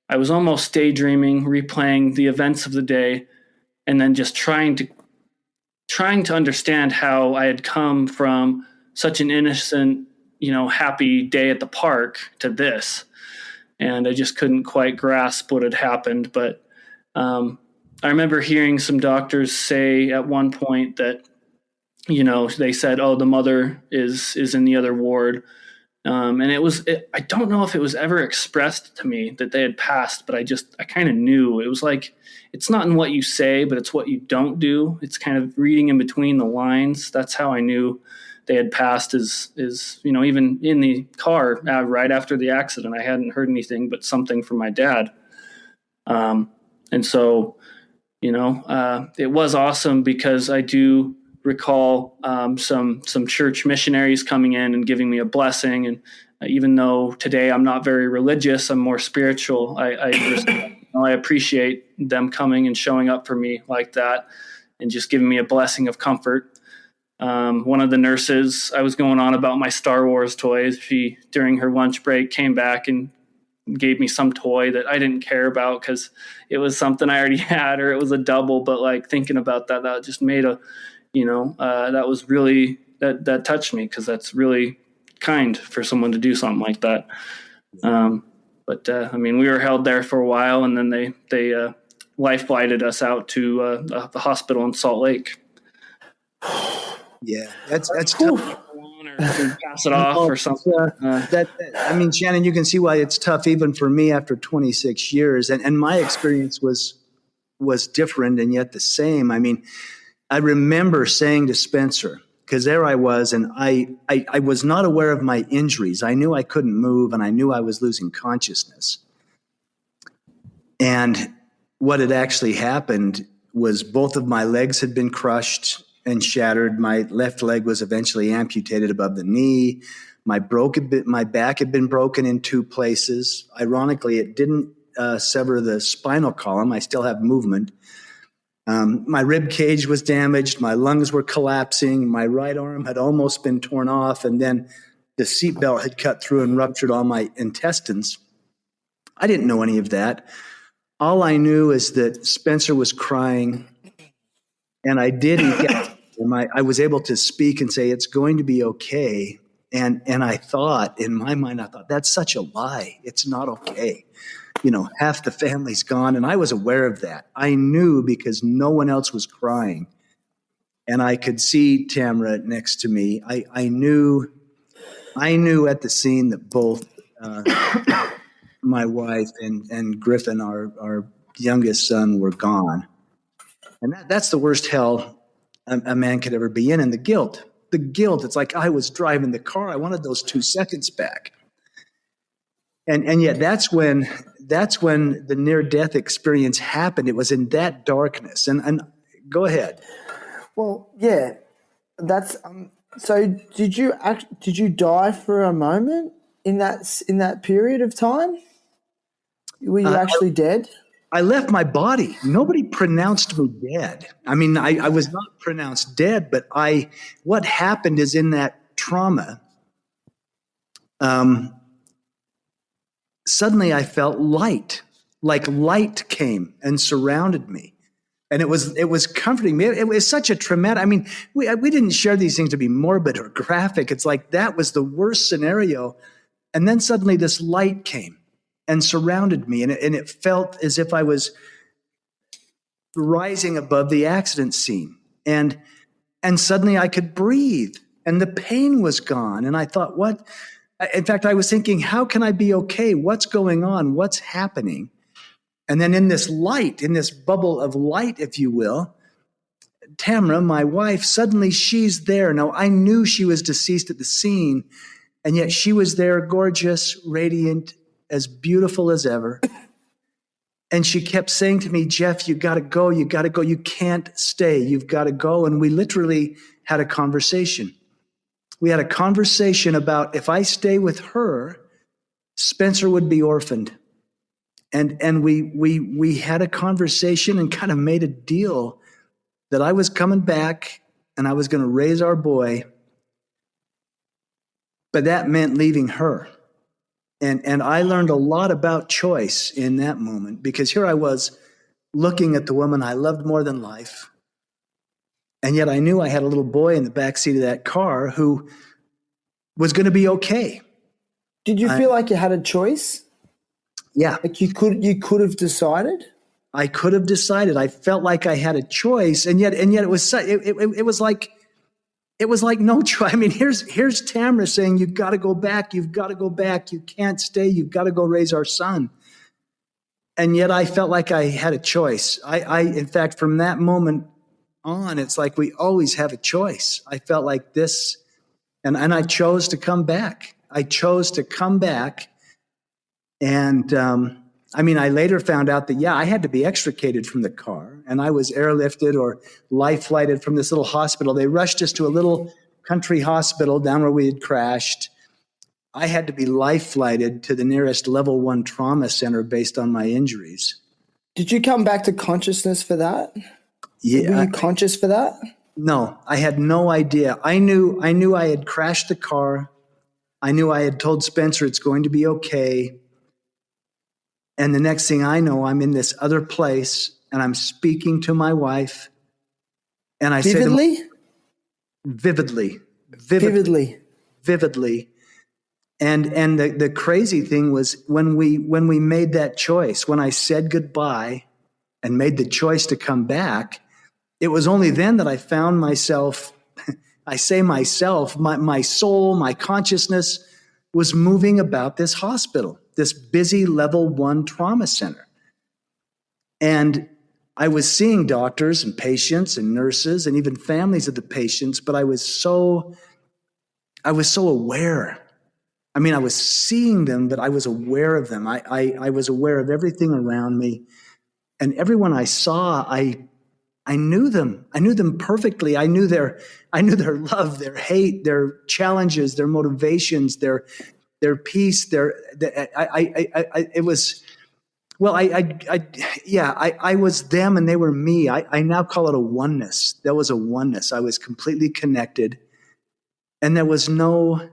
Speaker 2: I was almost daydreaming, replaying the events of the day, and then just trying to understand how I had come from such an innocent, happy day at the park to this. And I just couldn't quite grasp what had happened. But I remember hearing some doctors say at one point that, they said, "Oh, the mother is in the other ward." And I don't know if it was ever expressed to me that they had passed, but I kind of knew. It was like, it's not in what you say, but it's what you don't do. It's kind of reading in between the lines. That's how I knew they had passed, is even in the car right after the accident, I hadn't heard anything but something from my dad. And so, it was awesome, because I do recall some church missionaries coming in and giving me a blessing. And even though today I'm not very religious, I'm more spiritual, I appreciate them coming and showing up for me like that and just giving me a blessing of comfort. One of the nurses, I was going on about my Star Wars toys. She, during her lunch break, came back and gave me some toy that I didn't care about because it was something I already had, or it was a double. But like, thinking about that just made that was really, that touched me, because that's really kind for someone to do something like that. But we were held there for a while, and then they life flighted us out to the hospital in Salt Lake.
Speaker 4: Yeah, that's tough.
Speaker 2: Pass it off or something.
Speaker 4: Shannon, you can see why it's tough even for me after 26 years. And my experience was different and yet the same. I remember saying to Spencer, because there I was, and I was not aware of my injuries. I knew I couldn't move, and I knew I was losing consciousness. And what had actually happened was both of my legs had been crushed and shattered. My left leg was eventually amputated above the knee. My back had been broken in 2 places. Ironically, it didn't sever the spinal column. I still have movement. My rib cage was damaged. My lungs were collapsing. My right arm had almost been torn off. And then the seatbelt had cut through and ruptured all my intestines. I didn't know any of that. All I knew is that Spencer was crying, and I did. I was able to speak and say, "It's going to be okay." And I thought, in my mind, that's such a lie. It's not okay. Half the family's gone, and I was aware of that. I knew because no one else was crying, and I could see Tamara next to me. I knew at the scene that both my wife and Griffin, our youngest son, were gone, and that's the worst hell a man could ever be in. And the guilt, it's like I was driving the car. I wanted those 2 seconds back. And yet that's when the near-death experience happened. It was in that darkness. And go ahead.
Speaker 1: Well, yeah, that's so. Did you die for a moment in that period of time? Were you actually dead?
Speaker 4: I left my body. Nobody pronounced me dead. I was not pronounced dead, but what happened is, in that trauma, suddenly I felt light. like light came and surrounded me. And it was comforting me. It was such a traumatic, I mean, we didn't share these things to be morbid or graphic. It's like that was the worst scenario. And then suddenly this light came and surrounded me. And it felt as if I was rising above the accident scene. And suddenly I could breathe and the pain was gone. And I thought, what? In fact, I was thinking, how can I be okay? What's going on? What's happening? And then in this light, in this bubble of light, if you will, Tamara, my wife, suddenly she's there. Now, I knew she was deceased at the scene, and yet she was there, gorgeous, radiant, as beautiful as ever. And she kept saying to me, Jeff, you got to go. You got to go. You can't stay. You've got to go. And we literally had a conversation. We had a conversation about if I stay with her, Spencer would be orphaned. And we had a conversation and kind of made a deal that I was coming back and I was going to raise our boy. But that meant leaving her. And I learned a lot about choice in that moment, because here I was looking at the woman I loved more than life. And yet I knew I had a little boy in the backseat of that car who was going to be okay.
Speaker 5: Did you feel like you had a choice?
Speaker 4: Yeah.
Speaker 5: Like you could have decided?
Speaker 4: I could have decided. I felt like I had a choice, and yet it was like no choice. I mean, here's Tamara saying, "You've got to go back. You've got to go back. You can't stay. You've got to go raise our son." And yet I felt like I had a choice. I in fact, from that moment on, it's like we always have a choice. I felt like this, and I chose to come back. I chose to come back. And I mean, I later found out that, I had to be extricated from the car, and I was airlifted or life flighted from this little hospital. They rushed us to a little country hospital down where we had crashed. I had to be life flighted to the nearest level 1 trauma center based on my injuries.
Speaker 5: Did you come back to consciousness for that?
Speaker 4: Yeah.
Speaker 5: Were you conscious for that?
Speaker 4: No, I had no idea. I knew I had crashed the car. I knew I had told Spencer it's going to be okay. And the next thing I know, I'm in this other place and I'm speaking to my wife. And I say vividly. And the crazy thing was when we made that choice, when I said goodbye and made the choice to come back, it was only then that I found myself, I say myself, my soul, my consciousness was moving about this hospital, this busy level 1 trauma center. And I was seeing doctors and patients and nurses and even families of the patients, but I was so aware. I mean, I was seeing them, but I was aware of them. I was aware of everything around me. And everyone I saw, I knew them. I knew them perfectly. I knew their love, their hate, their challenges, their motivations, their peace. I was them and they were me. I now call it a oneness. There was a oneness. I was completely connected, and there was no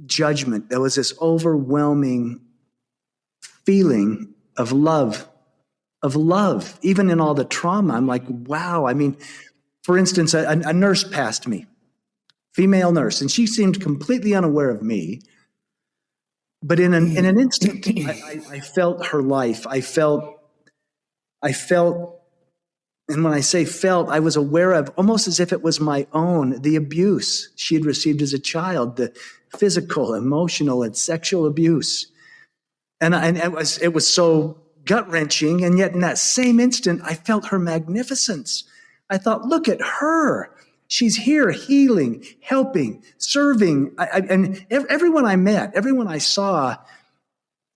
Speaker 4: judgment. There was this overwhelming feeling of love, even in all the trauma. I'm like, wow. I mean, for instance, a nurse passed me, female nurse, and she seemed completely unaware of me. But in an instant, I felt her life. I felt, and when I say felt, I was aware of, almost as if it was my own, the abuse she had received as a child, the physical, emotional, and sexual abuse. And it was so gut-wrenching, and yet in that same instant, I felt her magnificence. I thought, look at her. She's here healing, helping, serving. And everyone I met, everyone I saw,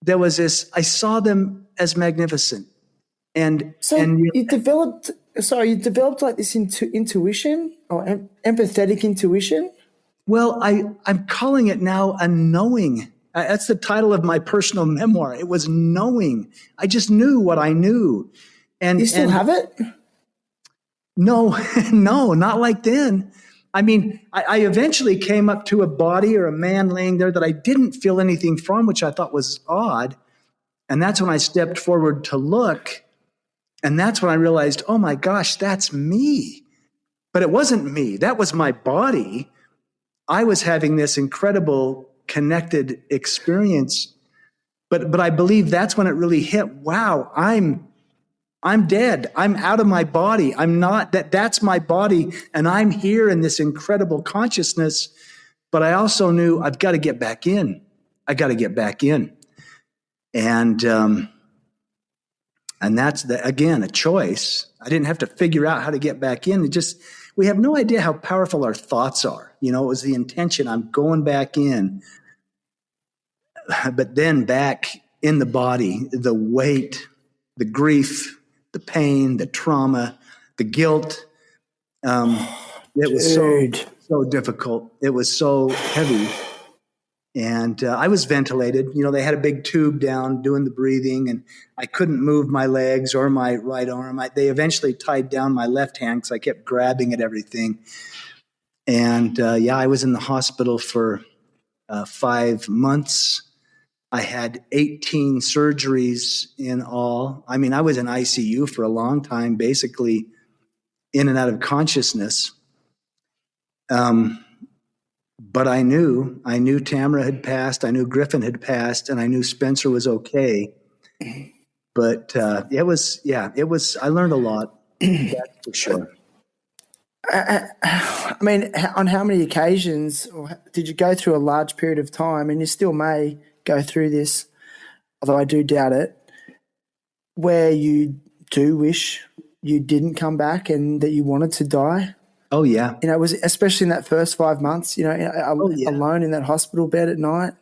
Speaker 4: there was this, I saw them as magnificent. You
Speaker 5: developed like this intuition or empathetic intuition?
Speaker 4: Well, I'm calling it now a knowing. That's the title of my personal memoir. It was knowing. I just knew what I knew. And
Speaker 5: you still have it?
Speaker 4: No, not like then. I mean, I eventually came up to a body or a man laying there that I didn't feel anything from, which I thought was odd. And that's when I stepped forward to look. And that's when I realized, oh my gosh, that's me. But it wasn't me. That was my body. I was having this incredible connected experience. But I believe that's when it really hit. Wow, I'm dead. I'm out of my body. I'm not that's my body. And I'm here in this incredible consciousness. But I also knew I've got to get back in. I got to get back in. And that's, again, a choice. I didn't have to figure out how to get back in. We have no idea how powerful our thoughts are. It was the intention. I'm going back in. But then back in the body, the weight, the grief, the pain, the trauma, the guilt. It was so difficult. It was so heavy. And I was ventilated. They had a big tube down doing the breathing, and I couldn't move my legs or my right arm. They eventually tied down my left hand because I kept grabbing at everything. And I was in the hospital for 5 months. I had 18 surgeries in all. I mean, I was in ICU for a long time, basically in and out of consciousness. But I knew Tamara had passed. I knew Griffin had passed, and I knew Spencer was okay. But it was, I learned a lot, that's for sure.
Speaker 5: I mean, on how many occasions did you go through a large period of time, and you still may go through this, although I do doubt it, where you do wish you didn't come back and that you wanted to die?
Speaker 4: Oh, yeah.
Speaker 5: It was especially in that first 5 months, alone in that hospital bed at night.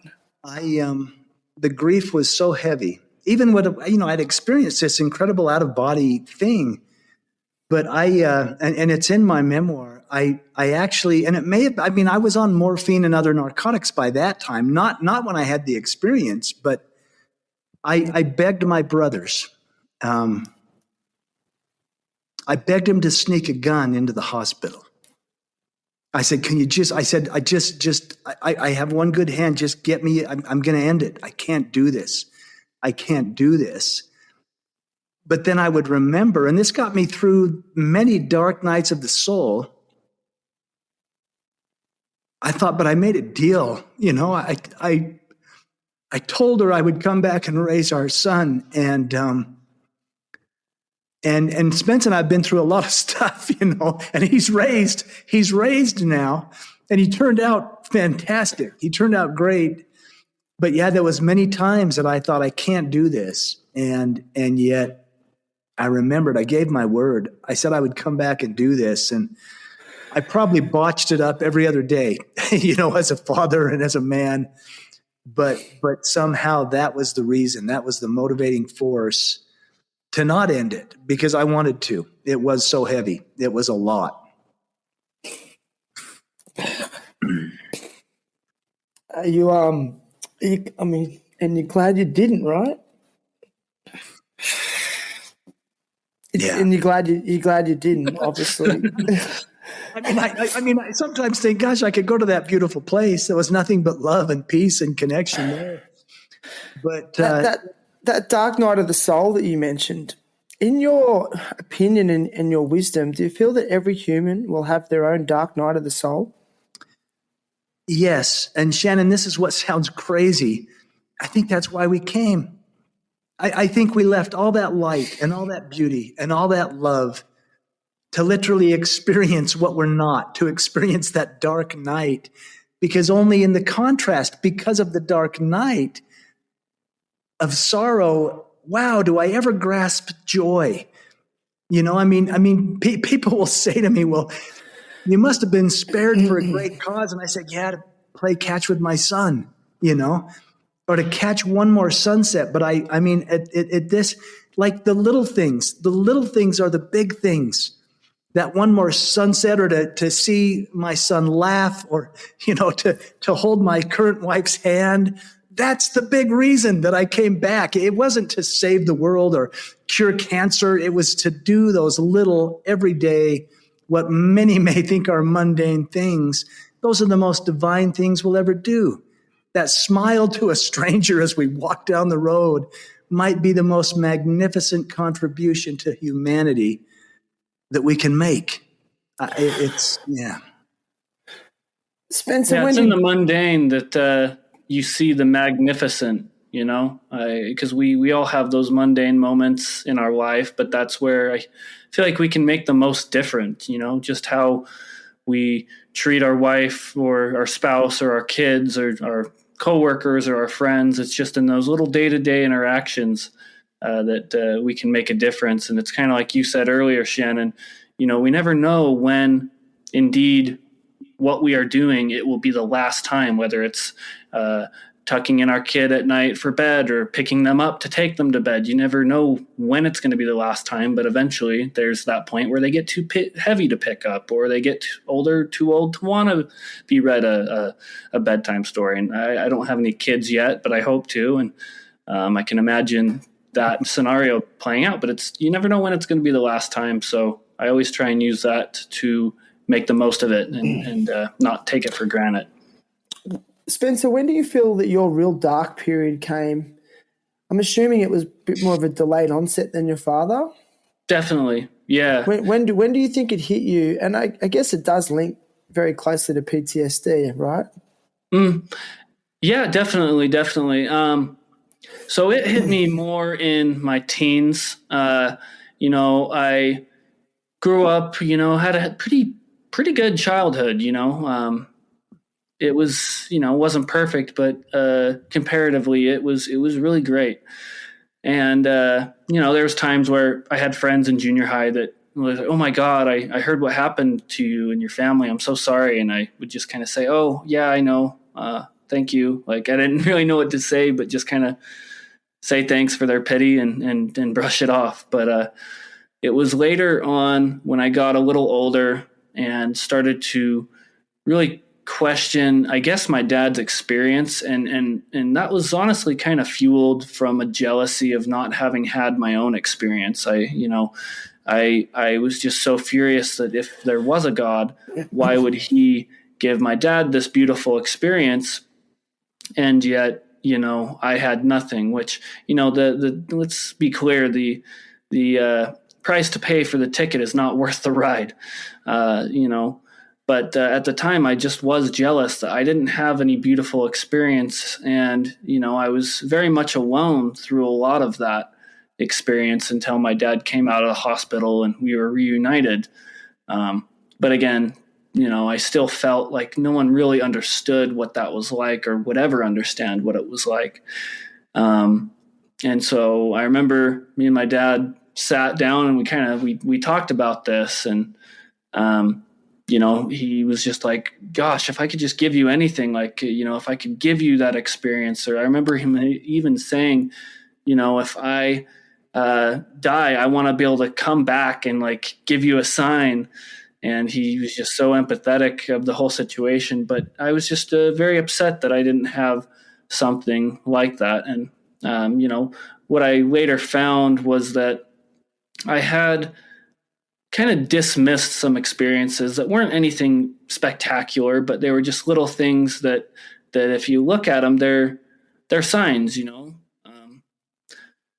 Speaker 4: The grief was so heavy. Even when, I'd experienced this incredible out-of-body thing, but and it's in my memoir, I actually, and it may have, I was on morphine and other narcotics by that time, not when I had the experience, but I begged my brothers. I begged him to sneak a gun into the hospital. I said, can you I have one good hand. Just get me. I'm going to end it. I can't do this. But then I would remember, and this got me through many dark nights of the soul. I thought, but I made a deal. I told her I would come back and raise our son. And Spence and I have been through a lot of stuff, and he's raised now, and he turned out fantastic. He turned out great. But there was many times that I thought I can't do this. And yet I remembered I gave my word. I said I would come back and do this. And I probably botched it up every other day, as a father and as a man. But somehow that was the reason. That was the motivating force to not end it, because I wanted to. It was so heavy. It was a lot.
Speaker 5: And you're glad you didn't, right?
Speaker 4: Yeah.
Speaker 5: And you're glad you didn't, obviously.
Speaker 4: I sometimes think, gosh, I could go to that beautiful place. There was nothing but love and peace and connection there. But
Speaker 5: that dark night of the soul that you mentioned, in your opinion and your wisdom, do you feel that every human will have their own dark night of the soul?
Speaker 4: Yes. And Shannon, this is what sounds crazy. I think that's why we came. I think we left all that light and all that beauty and all that love to literally experience what we're not, to experience that dark night, because only in the contrast, because of the dark night of sorrow, wow, do I ever grasp joy? People will say to me, well, you must have been spared for a great cause. And I said, yeah, to play catch with my son, or to catch one more sunset. But this, like the little things are the big things. That one more sunset, or to see my son laugh, or, to hold my current wife's hand. That's the big reason that I came back. It wasn't to save the world or cure cancer. It was to do those little everyday, what many may think are mundane things. Those are the most divine things we'll ever do. That smile to a stranger as we walk down the road, might be the most magnificent contribution to humanity that we can make.
Speaker 5: Spencer,
Speaker 2: Yeah, it's in the mundane that you see the magnificent, because we all have those mundane moments in our life, but that's where I feel like we can make the most difference, just how we treat our wife or our spouse or our kids or our coworkers or our friends. It's just in those little day-to-day interactions that we can make a difference. And it's kind of like you said earlier, Shannon, we never know when indeed what we are doing, it will be the last time, whether it's tucking in our kid at night for bed or picking them up to take them to bed. You never know when it's going to be the last time, but eventually there's that point where they get too heavy to pick up, or they get too old to want to be read a bedtime story. And I don't have any kids yet, but I hope to. And I can imagine that scenario playing out, but you never know when it's going to be the last time. So I always try and use that to make the most of it and not take it for granted.
Speaker 5: Spencer, when do you feel that your real dark period came? I'm assuming it was a bit more of a delayed onset than your father.
Speaker 2: Definitely, yeah.
Speaker 5: When do you think it hit you? And I guess it does link very closely to PTSD, right?
Speaker 2: Yeah, definitely. So it hit me more in my teens. I grew up, had a pretty good childhood. It was, wasn't perfect, but comparatively, it was really great. And there was times where I had friends in junior high that was like, "Oh my God, I heard what happened to you and your family. I'm so sorry." And I would just kind of say, "Oh yeah, I know. Thank you." Like I didn't really know what to say, but just kind of say thanks for their pity and brush it off. But it was later on when I got a little older and started to really question, I guess, my dad's experience. And that was honestly kind of fueled from a jealousy of not having had my own experience. I was just so furious that if there was a God, why would he give my dad this beautiful experience? And yet, I had nothing, which, let's be clear, the price to pay for the ticket is not worth the ride, But at the time, I just was jealous that I didn't have any beautiful experience. And, I was very much alone through a lot of that experience until my dad came out of the hospital and we were reunited. But again, I still felt like no one really understood what that was like or would ever understand what it was like. And so I remember me and my dad sat down and we talked about this, and he was just like, "Gosh, if I could just give you anything, like, if I could give you that experience." Or I remember him even saying, "If I die, I want to be able to come back and like give you a sign." And he was just so empathetic of the whole situation. But I was just very upset that I didn't have something like that. And what I later found was that I had kind of dismissed some experiences that weren't anything spectacular, but they were just little things that if you look at them, they're signs,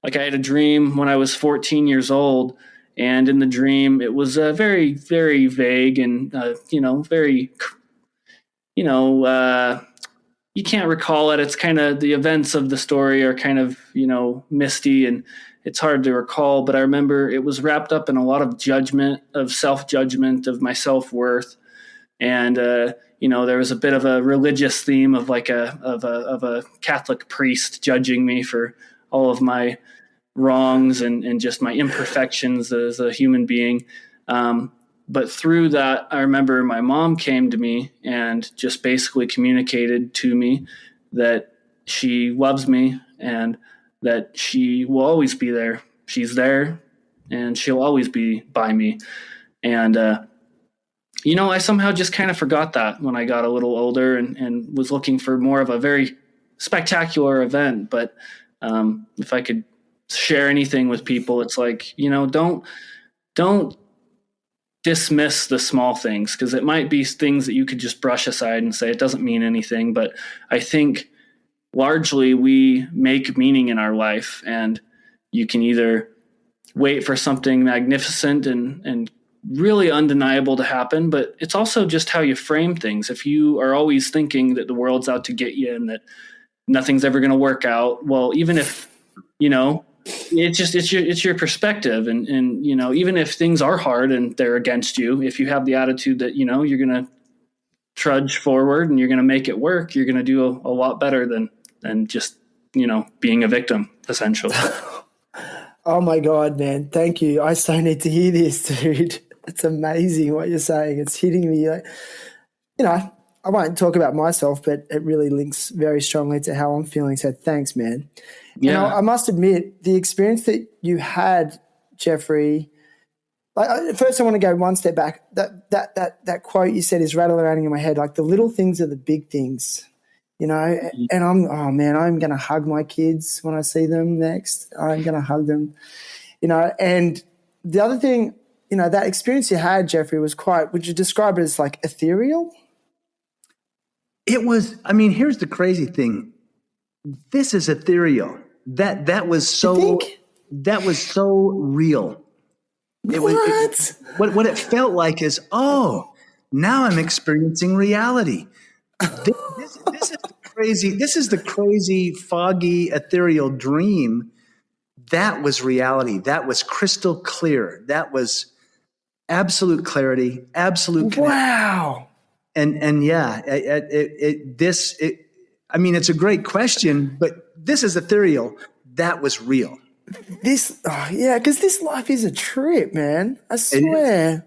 Speaker 2: like I had a dream when I was 14 years old, and in the dream it was very, very vague and, very, you can't recall it. It's kind of the events of the story are kind of, misty and it's hard to recall, but I remember it was wrapped up in a lot of judgment, of self-judgment, of my self-worth. And, there was a bit of a religious theme of like a Catholic priest judging me for all of my wrongs and just my imperfections as a human being. But through that, I remember my mom came to me and just basically communicated to me that she loves me and that she will always be there. She's there and she'll always be by me. And, I somehow just kind of forgot that when I got a little older and was looking for more of a very spectacular event. But if I could share anything with people, it's like, don't dismiss the small things, because it might be things that you could just brush aside and say it doesn't mean anything. But I think largely we make meaning in our life, and you can either wait for something magnificent and really undeniable to happen, but it's also just how you frame things. If you are always thinking that the world's out to get you and that nothing's ever going to work out, well, even if, it's your perspective. And, even if things are hard and they're against you, if you have the attitude that, you're going to trudge forward and you're going to make it work, you're going to do a lot better than just, being a victim, essentially.
Speaker 5: Oh my God, man. Thank you. I so need to hear this, dude. It's amazing what you're saying. It's hitting me. I won't talk about myself, but it really links very strongly to how I'm feeling. So thanks, man.
Speaker 2: Yeah.
Speaker 5: And I must admit, the experience that you had, Jeffrey, first I want to go one step back. That quote you said is rattling around in my head, like the little things are the big things. And I'm going to hug my kids when I see them next. I'm going to hug them, and the other thing, that experience you had, Jeffrey, was would you describe it as like ethereal?
Speaker 4: It was, here's the crazy thing. This is ethereal. That was so real. What it felt like is, now I'm experiencing reality. This is the crazy, foggy, ethereal dream. That was reality. That was crystal clear. That was absolute clarity, absolute connection.
Speaker 5: Wow.
Speaker 4: And yeah, it's a great question, but this is ethereal. That was real.
Speaker 5: Because this life is a trip, man. I swear.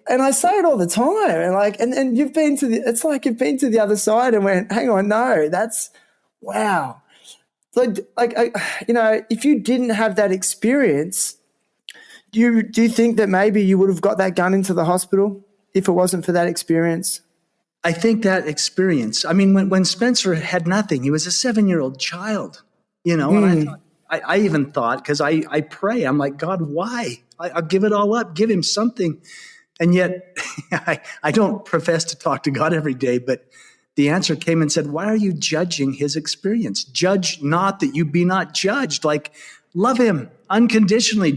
Speaker 5: And I say it all the time. And you've been it's like you've been to the other side and went, hang on, no, that's wow. If you didn't have that experience, do you think that maybe you would have got that gun into the hospital if it wasn't for that experience?
Speaker 4: I think that experience, when Spencer had nothing, he was a 7-year-old child, and I thought, I even thought, because I pray, I'm like, God, why? I'll give it all up, give him something. And yet I don't profess to talk to God every day, but the answer came and said, why are you judging his experience? Judge not that you be not judged. Love him unconditionally.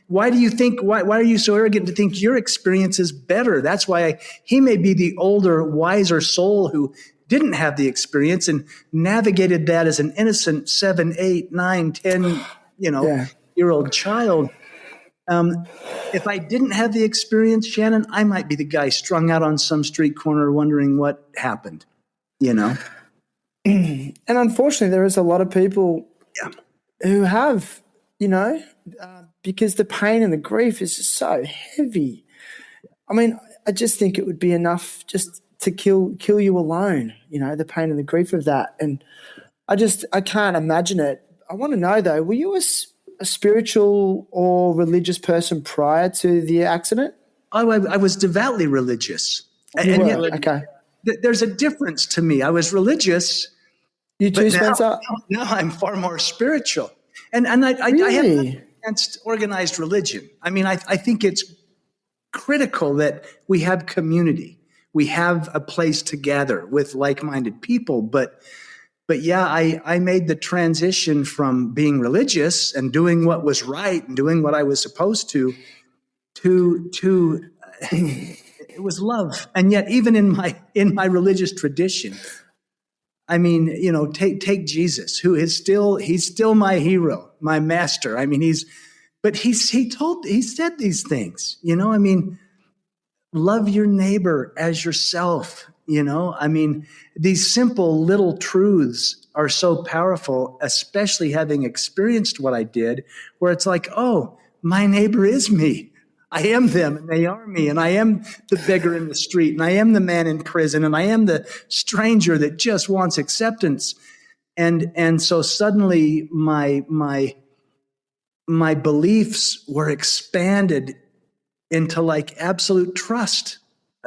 Speaker 4: Why do you think, why are you so arrogant to think your experience is better? That's why he may be the older, wiser soul who didn't have the experience and navigated that as an innocent 7, 8, 9, 10, year old child. If I didn't have the experience, Shannon, I might be the guy strung out on some street corner wondering what happened, And
Speaker 5: unfortunately, there is a lot of people who have, because the pain and the grief is just so heavy. I just think it would be enough just to kill you alone, the pain and the grief of that. And I can't imagine it. I want to know, though, were you a spiritual or religious person prior to the accident?
Speaker 4: I was devoutly religious.
Speaker 5: Okay.
Speaker 4: There's a difference to me. I was religious.
Speaker 5: You too, Spencer?
Speaker 4: Now I'm far more spiritual. And I
Speaker 5: Really?
Speaker 4: have nothing against organized religion. I think it's critical that we have community. We have a place to gather with like-minded people. But yeah, I made the transition from being religious and doing what was right and doing what I was supposed to it was love. And yet, even in my religious tradition, take Jesus, who is he's still my hero, my master. He said these things, love your neighbor as yourself, these simple little truths are so powerful, especially having experienced what I did, where it's like, oh, my neighbor is me. I am them and they are me. And I am the beggar in the street and I am the man in prison and I am the stranger that just wants acceptance. And so suddenly my beliefs were expanded into absolute trust.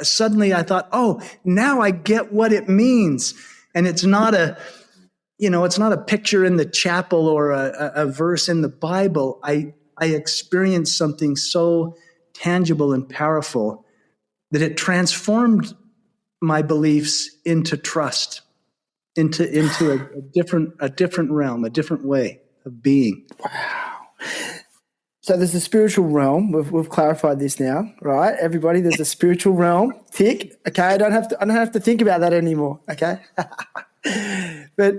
Speaker 4: Suddenly I thought, oh, now I get what it means. And it's not a picture in the chapel or a verse in the Bible. I experienced something so tangible and powerful that it transformed my beliefs into trust. into a different realm, a different way of being.
Speaker 5: So there's a spiritual realm. We've clarified this now, right? Everybody, there's a spiritual realm. Tick. Okay, I don't have to think about that anymore. Okay, but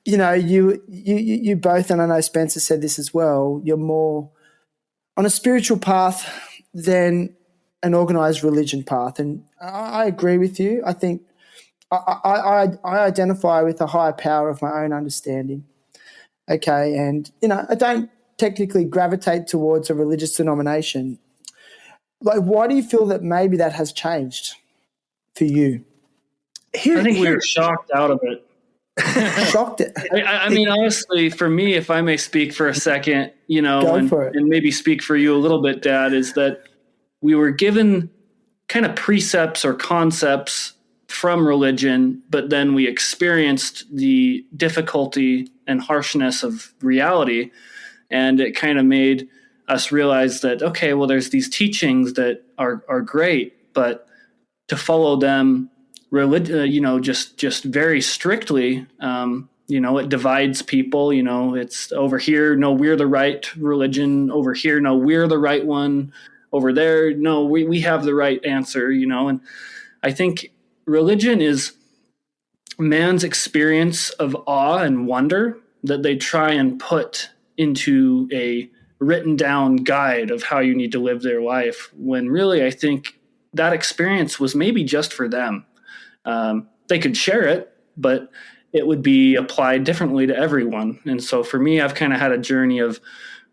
Speaker 5: you both, and I know Spencer said this as well. You're more on a spiritual path than an organized religion path, and I agree with you. I think I identify with a higher power of my own understanding. Okay, and I don't technically gravitate towards a religious denomination. Like, why do you feel that maybe that has changed for you?
Speaker 2: I think we were shocked out of it.
Speaker 5: Shocked it.
Speaker 2: I mean, honestly, for me, if I may speak for a second,
Speaker 5: and
Speaker 2: maybe speak for you a little bit, Dad, is that we were given kind of precepts or concepts from religion, but then we experienced the difficulty and harshness of reality. And it kind of made us realize that, okay, well, there's these teachings that are great, but to follow them, just very strictly, it divides people. It's over here, no, we're the right religion. Over here, no, we're the right one. Over there, no, we have the right answer. And I think religion is man's experience of awe and wonder that they try and put into a written down guide of how you need to live their life, when really I think that experience was maybe just for them. They could share it, but it would be applied differently to everyone. And so for me, I've kind of had a journey of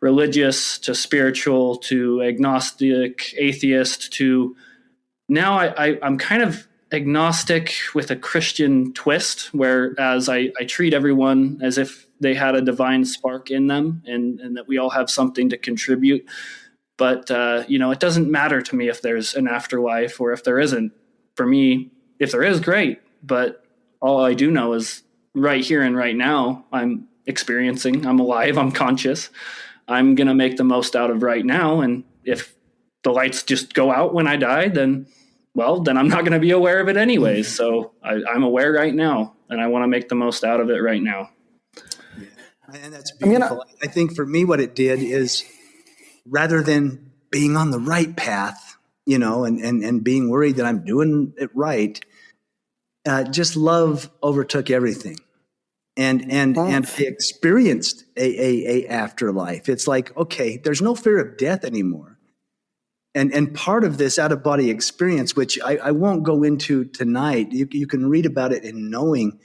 Speaker 2: religious to spiritual to agnostic, atheist to now I'm kind of agnostic with a Christian twist, whereas I treat everyone as if they had a divine spark in them and that we all have something to contribute. But, it doesn't matter to me if there's an afterlife or if there isn't. For me, if there is, great. But all I do know is right here and right now, I'm experiencing, I'm alive, I'm conscious. I'm going to make the most out of right now. And if the lights just go out when I die, then I'm not going to be aware of it anyways. So I'm aware right now, and I want to make the most out of it right now.
Speaker 4: And that's beautiful. I think for me, what it did is rather than being on the right path, and being worried that I'm doing it right, just love overtook everything. And I experienced a afterlife. It's like, okay, there's no fear of death anymore. And part of this out-of-body experience, which I won't go into tonight, you can read about it in Knowing.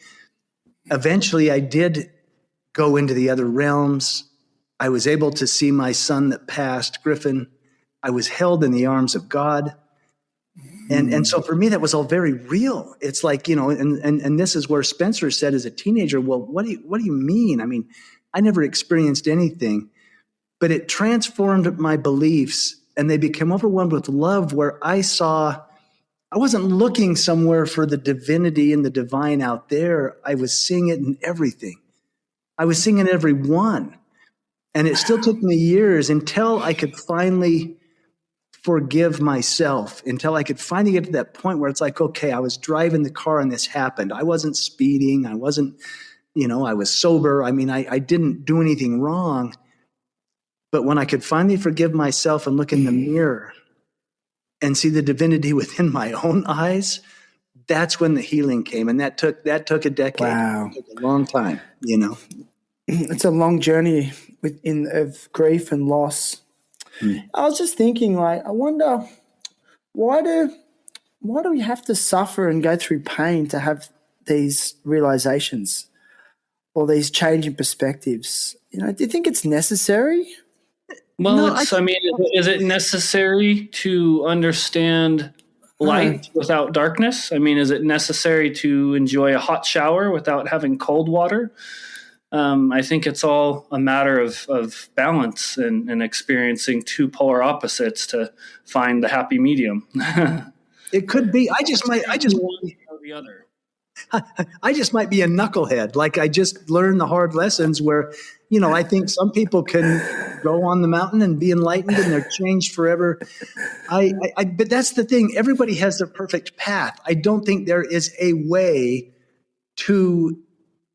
Speaker 4: Eventually, I did go into the other realms. I was able to see my son that passed, Griffin. I was held in the arms of God. And so for me, that was all very real. It's like, and this is where Spencer said as a teenager, well, what do you mean? I mean, I never experienced anything, but it transformed my beliefs and they became overwhelmed with love, where I wasn't looking somewhere for the divinity and the divine out there. I was seeing it in everything. I was seeing it in everyone. And it still took me years until I could finally forgive myself, until I could finally get to that point where it's like, okay, I was driving the car and this happened. I wasn't speeding. I wasn't, I was sober. I mean, I didn't do anything wrong. But when I could finally forgive myself and look in the mirror and see the divinity within my own eyes, that's when the healing came. And that took a decade.
Speaker 5: Wow.
Speaker 4: It took a long time,
Speaker 5: It's a long journey of grief and loss. I was just thinking, I wonder, why do we have to suffer and go through pain to have these realizations or these changing perspectives? Do you think it's necessary?
Speaker 2: Well, is it necessary to understand light without darkness? I mean, is it necessary to enjoy a hot shower without having cold water? I think it's all a matter of balance and experiencing two polar opposites to find the happy medium.
Speaker 4: It could be. I just might be a knucklehead. Like I just learned the hard lessons where, I think some people can go on the mountain and be enlightened and they're changed forever. But that's the thing. Everybody has their perfect path. I don't think there is a way to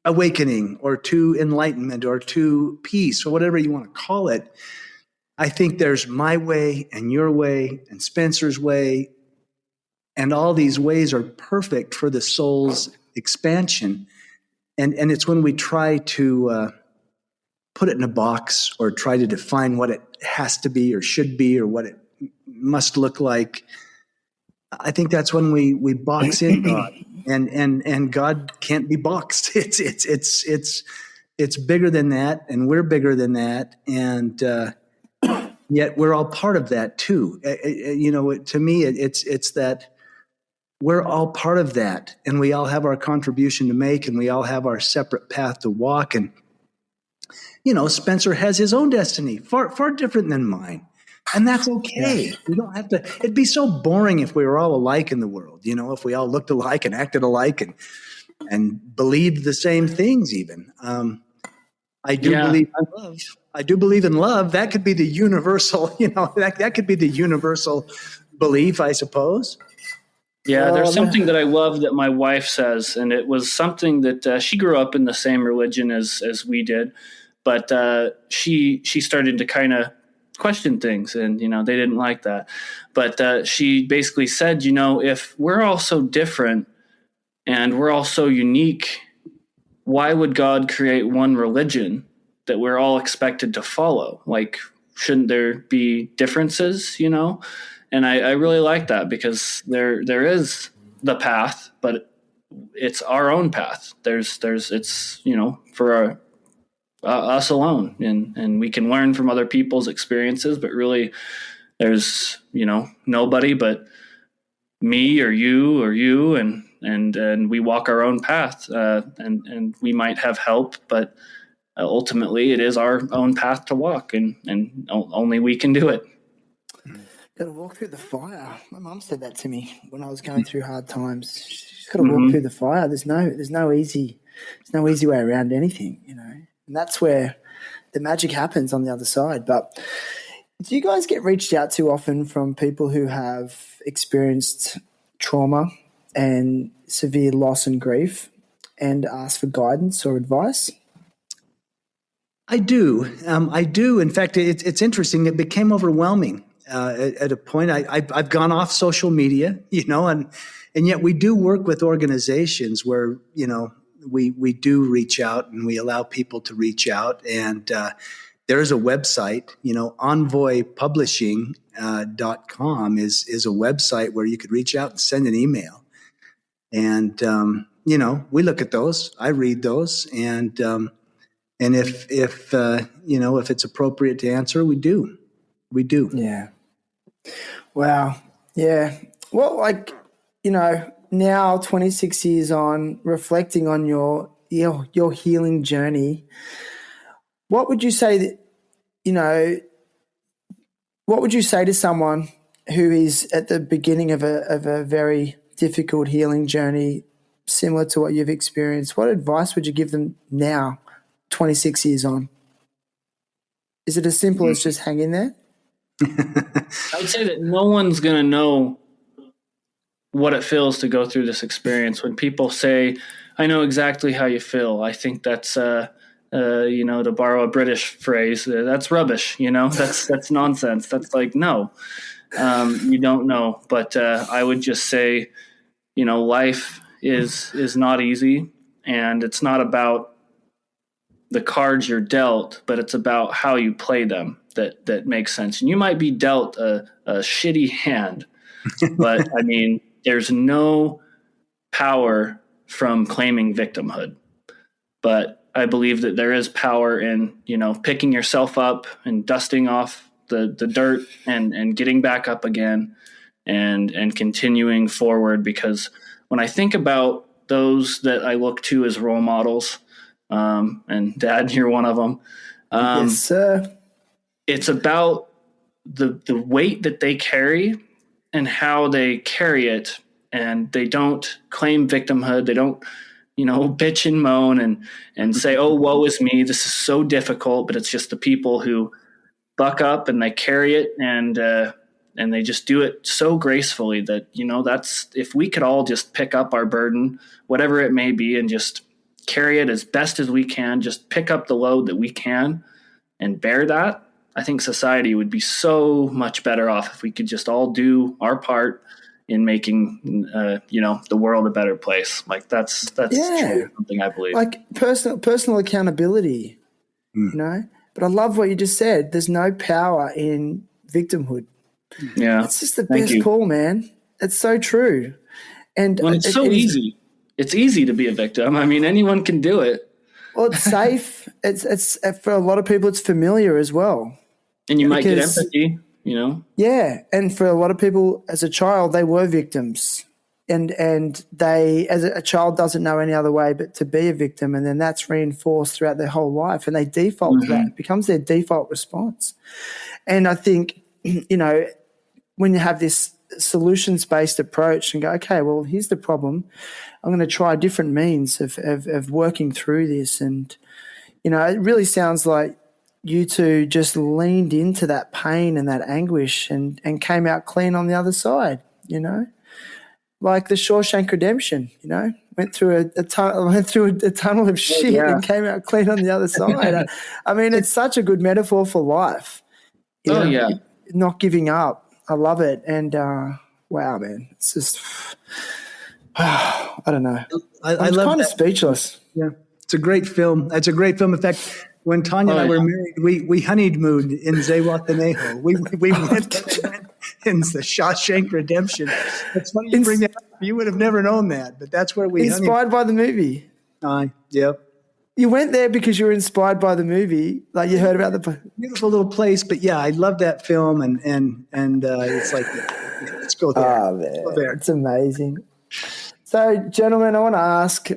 Speaker 4: awakening or to enlightenment or to peace or whatever you want to call it. I think there's my way and your way and Spencer's way, and all these ways are perfect for the soul's expansion. And it's when we try to put it in a box or try to define what it has to be or should be or what it must look like. I think that's when we box in God, and God can't be boxed. It's bigger than that, and we're bigger than that, and yet we're all part of that too. To me, it's that we're all part of that, and we all have our contribution to make, and we all have our separate path to walk. And Spencer has his own destiny, far different than mine. And that's okay. Yeah. We don't have to. It'd be so boring if we were all alike in the world. If we all looked alike and acted alike and believed the same things. Even I do believe in love. I do believe in love. That could be the universal. That could be the universal belief, I suppose.
Speaker 2: Yeah, there's something that I love that my wife says, and it was something that she grew up in the same religion as we did, but she started to kind of question things, and they didn't like that. But she basically said, if we're all so different and we're all so unique, why would God create one religion that we're all expected to follow? Like, shouldn't there be differences? And I really like that, because there is the path, but it's our own path. It's for us alone, and we can learn from other people's experiences, but really there's nobody but me or you, and we walk our own path, and we might have help, but ultimately it is our own path to walk, and only we can do it.
Speaker 5: Got to walk through the fire. My mum said that to me when I was going through hard times. She's got to walk through the fire. There's no easy way around anything, And that's where the magic happens on the other side. But do you guys get reached out to often from people who have experienced trauma and severe loss and grief and ask for guidance or advice?
Speaker 4: I do. I do. In fact, it's interesting. It became overwhelming at a point. I've gone off social media, and yet we do work with organizations where, we do reach out, and we allow people to reach out. And there is a website, envoypublishing.com is a website where you could reach out and send an email. And, we look at those. I read those. And if it's appropriate to answer, we do. We do.
Speaker 5: Yeah. Wow. Yeah. Well, now 26 years on, reflecting on your healing journey, what would you say what would you say to someone who is at the beginning of a very difficult healing journey, similar to what you've experienced? What advice would you give them now, 26 years on? Is it as simple as just hang in there?
Speaker 2: I would say that no one's going to know what it feels to go through this experience. When people say, I know exactly how you feel, I think that's, to borrow a British phrase, that's rubbish, that's nonsense. That's like, no, you don't know. But I would just say, life is not easy, and it's not about the cards you're dealt, but it's about how you play them that makes sense. And you might be dealt a shitty hand, but I mean, there's no power from claiming victimhood. But I believe that there is power in, picking yourself up and dusting off the dirt and getting back up again and continuing forward. Because when I think about those that I look to as role models, and Dad, you're one of them.
Speaker 5: Yes, sir.
Speaker 2: It's about the weight that they carry and how they carry it, and they don't claim victimhood. They don't, bitch and moan and say, "Oh, woe is me. This is so difficult." But it's just the people who buck up and they carry it, and they just do it so gracefully that that's, if we could all just pick up our burden, whatever it may be, and just carry it as best as we can, just pick up the load that we can and bear that, I think society would be so much better off if we could just all do our part in making, the world a better place. Like that's truly something I believe.
Speaker 5: Like personal accountability, But I love what you just said. There's no power in victimhood.
Speaker 2: Yeah.
Speaker 5: It's just the best call, man. It's so true. And
Speaker 2: it's so easy. It's easy to be a victim. I mean, anyone can do it.
Speaker 5: Well, it's safe. It's for a lot of people, it's familiar as well.
Speaker 2: And you might get empathy,
Speaker 5: Yeah, and for a lot of people, as a child, they were victims, and they, as a child, doesn't know any other way but to be a victim, and then that's reinforced throughout their whole life, and they default to that. It becomes their default response. And I think, when you have this solutions-based approach and go, okay, well, here's the problem. I'm going to try different means of working through this, and it really sounds like you two just leaned into that pain and that anguish and came out clean on the other side, like the Shawshank Redemption, went through a tunnel of shit and came out clean on the other side. I mean, it's such a good metaphor for life. Not giving up. I love it. And wow, man, it's just, I don't know.
Speaker 4: I
Speaker 5: I'm
Speaker 4: love
Speaker 5: kind of
Speaker 4: that.
Speaker 5: speechless.
Speaker 4: Yeah, it's a great film. It's a great film. In fact, when Tonya and I were married, we honeymooned in Zihuatanejo. We went in the Shawshank Redemption. It's funny you bring that up. You would have never known that, but that's where we
Speaker 5: inspired by the movie.
Speaker 4: Yep.
Speaker 5: You went there because you were inspired by the movie, like you heard about the
Speaker 4: beautiful little place. But yeah, I love that film, and it's like, let's go there.
Speaker 5: Oh man, it's amazing. So, gentlemen, I want to ask,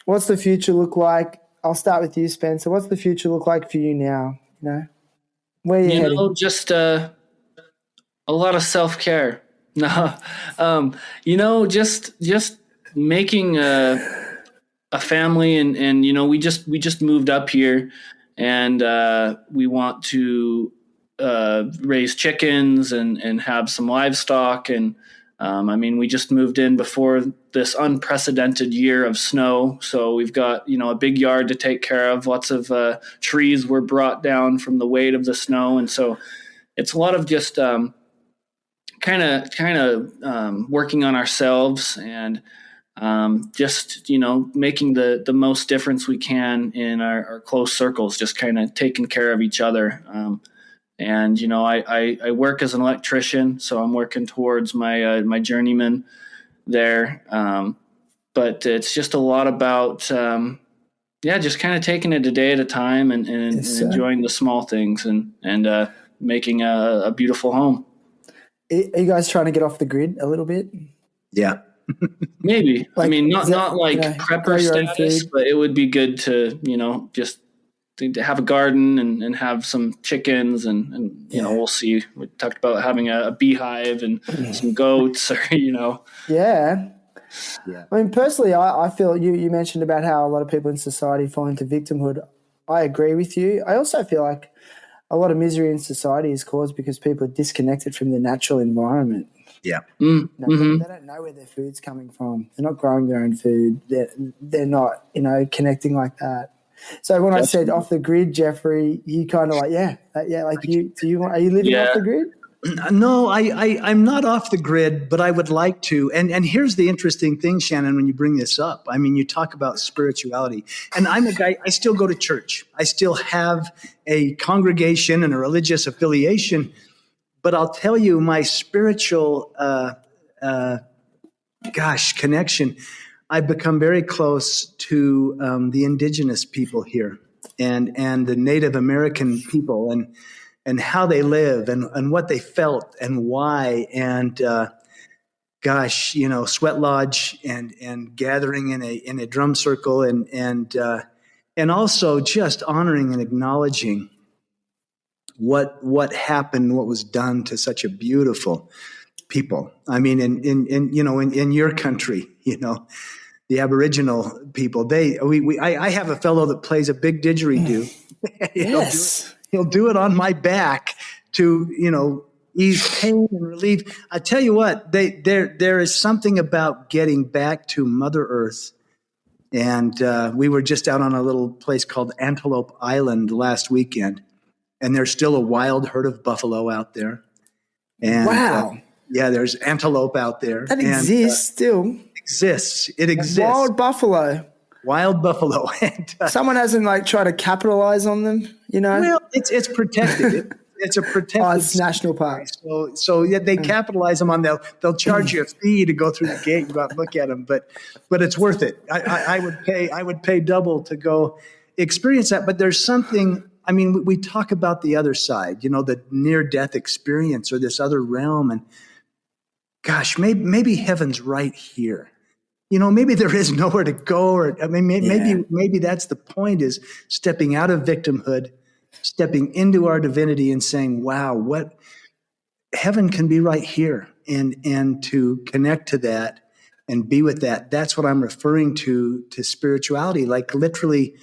Speaker 5: what's the future look like? I'll start with you, Spencer. What's the future look like for you now? Where are you heading?
Speaker 2: Just a lot of self-care. No, just making a family, and we just moved up here, and we want to raise chickens and have some livestock, and we just moved in before this unprecedented year of snow. So we've got, a big yard to take care of. Lots of trees were brought down from the weight of the snow. And so it's a lot of just kind of working on ourselves and just, making the most difference we can in our close circles, just kind of taking care of each other. And, I work as an electrician, so I'm working towards my journeyman there. But it's just a lot about, just kind of taking it a day at a time and enjoying the small things and making a beautiful home.
Speaker 5: Are you guys trying to get off the grid a little bit?
Speaker 4: Yeah.
Speaker 2: Maybe. Not like prepper status, but it would be good to, just to have a garden and have some chickens and we'll see. We talked about having a beehive and some goats or,
Speaker 5: Yeah. Personally, I feel you mentioned about how a lot of people in society fall into victimhood. I agree with you. I also feel like a lot of misery in society is caused because people are disconnected from the natural environment.
Speaker 4: Yeah.
Speaker 5: They don't know where their food's coming from. They're not growing their own food. They're not, connecting like that. So when I said off the grid, Jeffrey, you kind of like, are you living off the grid?
Speaker 4: No, I'm not off the grid, but I would like to. And here's the interesting thing, Shannon, when you bring this up. You talk about spirituality. And I'm a guy, I still go to church. I still have a congregation and a religious affiliation. But I'll tell you, my spiritual, connection, I've become very close to the indigenous people here and the Native American people and how they live and what they felt and why. And sweat lodge and gathering in a drum circle and also just honoring and acknowledging what happened, what was done to such a beautiful people. In your country, the Aboriginal people, I have a fellow that plays a big didgeridoo.
Speaker 5: Yes.
Speaker 4: He'll do it on my back to, ease pain and relief. I tell you what, there is something about getting back to Mother Earth And we were just out on a little place called Antelope Island last weekend, and there's still a wild herd of buffalo out there. And
Speaker 5: Wow.
Speaker 4: yeah, there's antelope out there.
Speaker 5: That exists still.
Speaker 4: Exists. It exists.
Speaker 5: Wild buffalo.
Speaker 4: Wild buffalo. And,
Speaker 5: someone hasn't like tried to capitalize on them, you know?
Speaker 4: well, it's protected. It's a protected.
Speaker 5: Oh, it's national park.
Speaker 4: So yeah, they capitalize them on. They'll charge you a fee to go through the gate and go out and look at them, but it's worth it. I would pay double to go experience that. But there's something. I mean, we talk about the other side, you know, the near death experience or this other realm, and gosh, maybe heaven's right here. You know, maybe there is nowhere to go, or I mean, maybe that's the point: is stepping out of victimhood, stepping into our divinity, and saying, "Wow, what heaven can be right here," and to connect to that and be with that. That's what I'm referring to spirituality, like literally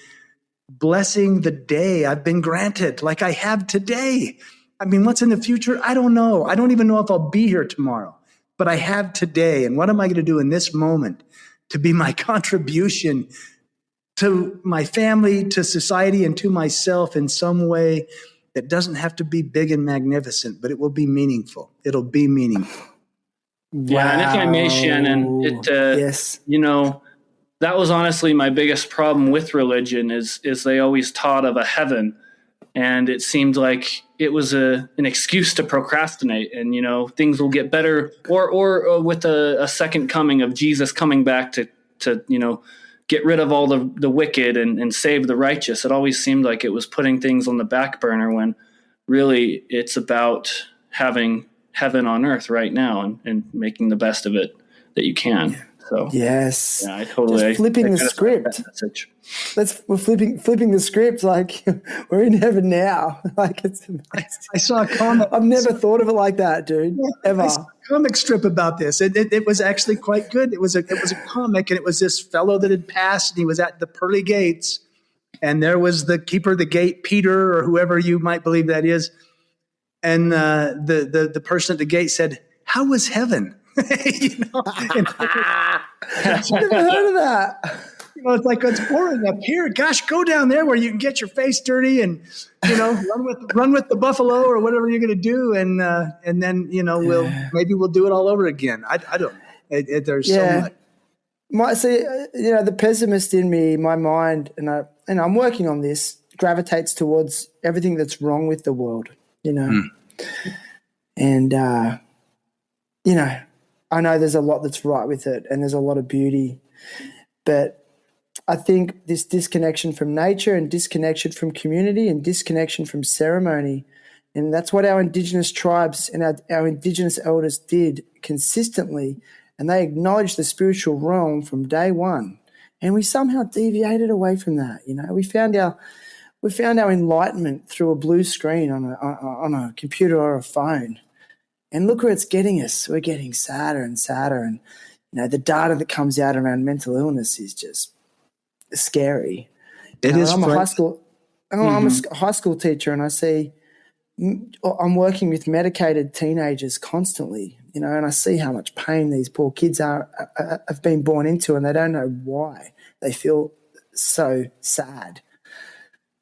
Speaker 4: blessing the day I've been granted, like I have today. I mean, what's in the future? I don't know. I don't even know if I'll be here tomorrow, but I have today. And what am I going to do in this moment to be my contribution to my family, to society, and to myself in some way that doesn't have to be big and magnificent, but it will be meaningful. It'll be meaningful.
Speaker 2: Yeah, and if I may, Shannon,
Speaker 5: yes,
Speaker 2: you know, that was honestly my biggest problem with religion is they always taught of a heaven, and it seemed like it was an excuse to procrastinate, and, you know, things will get better, or with a second coming of Jesus coming back to you know, get rid of all the wicked and save the righteous. It always seemed like it was putting things on the back burner when really it's about having heaven on earth right now and making the best of it that you can. So
Speaker 5: yes,
Speaker 2: yeah, I totally
Speaker 5: just flipping the script. We're flipping the script. Like we're in heaven now. Like it's amazing.
Speaker 4: I saw a comic.
Speaker 5: I've never thought of it like that, dude. Ever.
Speaker 4: I saw a comic strip about this. It was actually quite good. It was a comic, and it was this fellow that had passed, and he was at the pearly gates, and there was the keeper of the gate, Peter, or whoever you might believe that is, and the person at the gate said, "How was heaven?" You know,
Speaker 5: I've never heard of that.
Speaker 4: You know, it's like, it's boring up here. Gosh, go down there where you can get your face dirty and, you know, run with the buffalo or whatever you're going to do, and then, you know, we'll do it all over again. I don't know. There's so much.
Speaker 5: You know, the pessimist in me, my mind, and I'm working on this, gravitates towards everything that's wrong with the world. You know, and you know, I know there's a lot that's right with it, and there's a lot of beauty, but I think this disconnection from nature and disconnection from community and disconnection from ceremony, and that's what our Indigenous tribes and our Indigenous elders did consistently, and they acknowledged the spiritual realm from day one, and we somehow deviated away from that. You know, we found our enlightenment through a blue screen on a computer or a phone. And look where it's getting us. We're getting sadder and sadder. And, you know, the data that comes out around mental illness is just scary.
Speaker 4: It is.
Speaker 5: I'm a high school teacher, and I see I'm working with medicated teenagers constantly, you know, and I see how much pain these poor kids have been born into, and they don't know why. They feel so sad,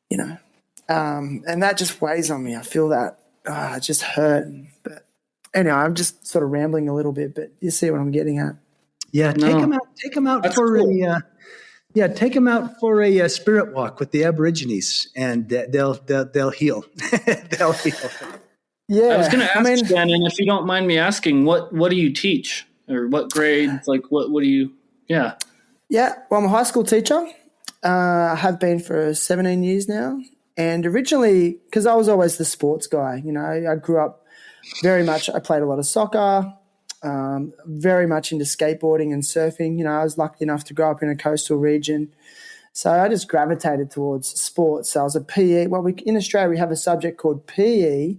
Speaker 5: you know. And that just weighs on me. I feel that it just hurt. But anyway, I'm just sort of rambling a little bit, but you see what I'm getting at.
Speaker 4: Yeah, take them out
Speaker 2: That's
Speaker 4: for
Speaker 2: cool.
Speaker 4: take them out for a spirit walk with the Aborigines, and they'll heal. They'll heal.
Speaker 5: Yeah,
Speaker 2: I was going to ask, Shannon, if you don't mind me asking, what do you teach, or what grades? Like, what do you? Yeah.
Speaker 5: Yeah. Well, I'm a high school teacher. I have been for 17 years now, and originally, because I was always the sports guy, you know, I grew up very much. I played a lot of soccer. Very much into skateboarding and surfing. You know, I was lucky enough to grow up in a coastal region. So I just gravitated towards sports. So I was a PE. Well, in Australia, we have a subject called PE,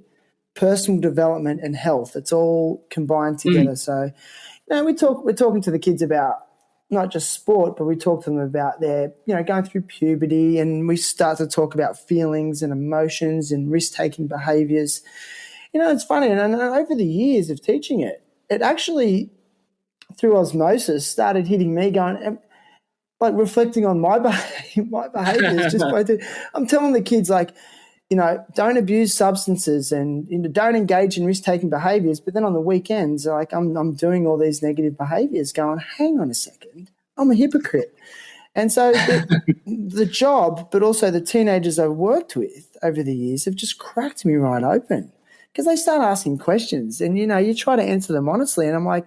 Speaker 5: personal development and health. It's all combined together. So, you know, we're talking to the kids about not just sport, but we talk to them about their, you know, going through puberty, and we start to talk about feelings and emotions and risk-taking behaviours. You know, it's funny. And over the years of teaching it actually, through osmosis, started hitting me going, like reflecting on my behaviors. I'm telling the kids, like, don't abuse substances and don't engage in risk-taking behaviors. But then on the weekends, like I'm doing all these negative behaviors going, hang on a second, I'm a hypocrite. And so the job, but also the teenagers I've worked with over the years have just cracked me right open because they start asking questions and, you try to answer them honestly. And I'm like,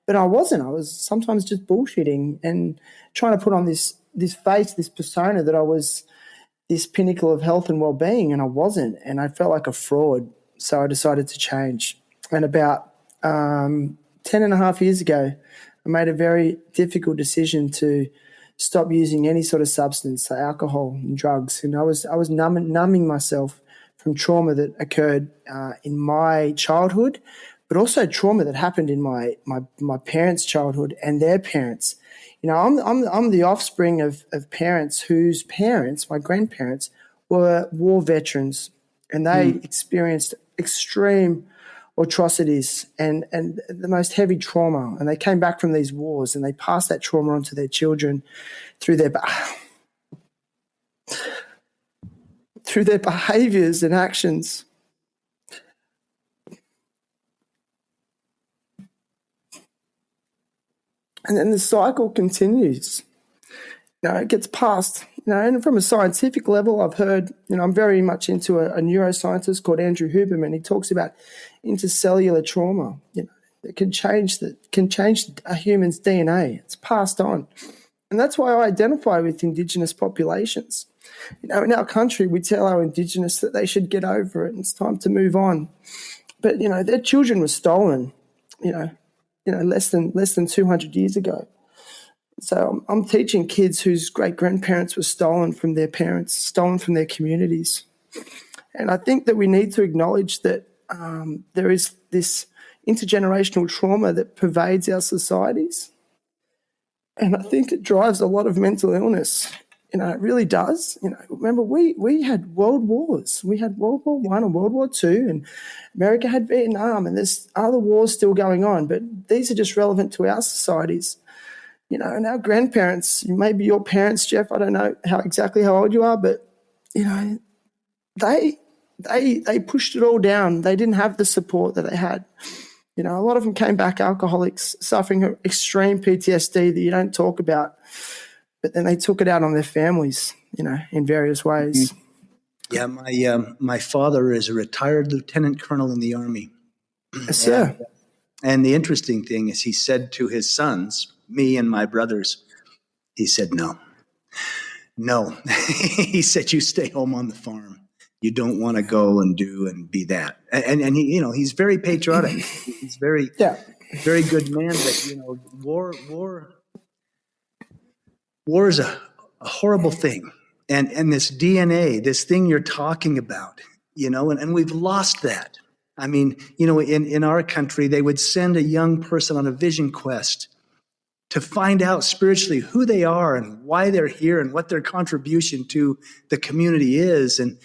Speaker 5: but I wasn't. I was sometimes just bullshitting and trying to put on this face, this persona that I was this pinnacle of health and well-being, and I wasn't, and I felt like a fraud. So I decided to change. And about 10 and a half years ago, I made a very difficult decision to stop using any sort of substance, so alcohol and drugs. And I was numbing myself from trauma that occurred in my childhood, but also trauma that happened in my parents' childhood and their parents. I'm the offspring of parents whose parents, my grandparents, were war veterans, and they experienced extreme atrocities and the most heavy trauma. And they came back from these wars and they passed that trauma on to their children through their behaviors and actions. And then the cycle continues. It gets passed. And from a scientific level, I've heard, I'm very much into a neuroscientist called Andrew Huberman. He talks about intercellular trauma. It can change a human's DNA. It's passed on. And that's why I identify with Indigenous populations. In our country, we tell our Indigenous that they should get over it and it's time to move on. But, their children were stolen, less than 200 years ago. So I'm teaching kids whose great-grandparents were stolen from their parents, stolen from their communities. And I think that we need to acknowledge that there is this intergenerational trauma that pervades our societies. And I think it drives a lot of mental illness. It really does. Remember, we had world wars. We had World War I and World War II, and America had Vietnam, and there's other wars still going on. But these are just relevant to our societies. And our grandparents, maybe your parents, Jeff, I don't know exactly how old you are, but, they pushed it all down. They didn't have the support that they had. A lot of them came back alcoholics, suffering extreme PTSD that you don't talk about, but then they took it out on their families, in various ways.
Speaker 4: Yeah, my father is a retired lieutenant colonel in the Army.
Speaker 5: Yes, yeah.
Speaker 4: And the interesting thing is he said to his sons, me and my brothers, he said, no. He said, you stay home on the farm. You don't want to go and do and be that. And he, he's very patriotic. He's very good man. But, war is a horrible thing. And this DNA, this thing you're talking about, and we've lost that. I mean, in our country, they would send a young person on a vision quest to find out spiritually who they are and why they're here and what their contribution to the community is. And,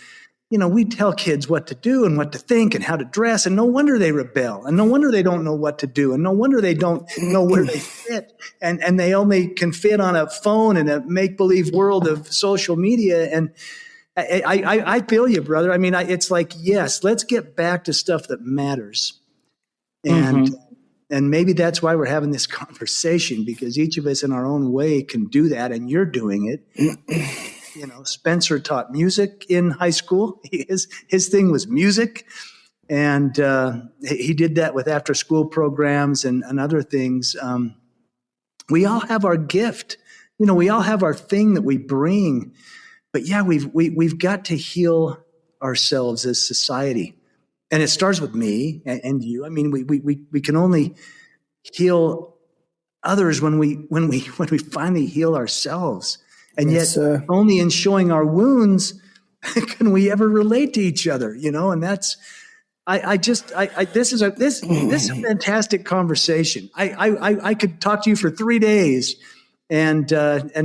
Speaker 4: we tell kids what to do and what to think and how to dress, and no wonder they rebel, and no wonder they don't know what to do, and no wonder they don't know where they fit, and they only can fit on a phone in a make-believe world of social media. And I feel you, brother. I mean, it's like, yes, let's get back to stuff that matters. And maybe that's why we're having this conversation, because each of us in our own way can do that, and you're doing it. Spencer taught music in high school. His thing was music, and he did that with after-school programs and other things. We all have our gift. We all have our thing that we bring. But yeah, we've got to heal ourselves as society, and it starts with me and you. I mean, we can only heal others when we finally heal ourselves, and
Speaker 5: yes,
Speaker 4: yet only in showing our wounds can we ever relate to each other. And that's this is a fantastic conversation. I could talk to you for 3 days. And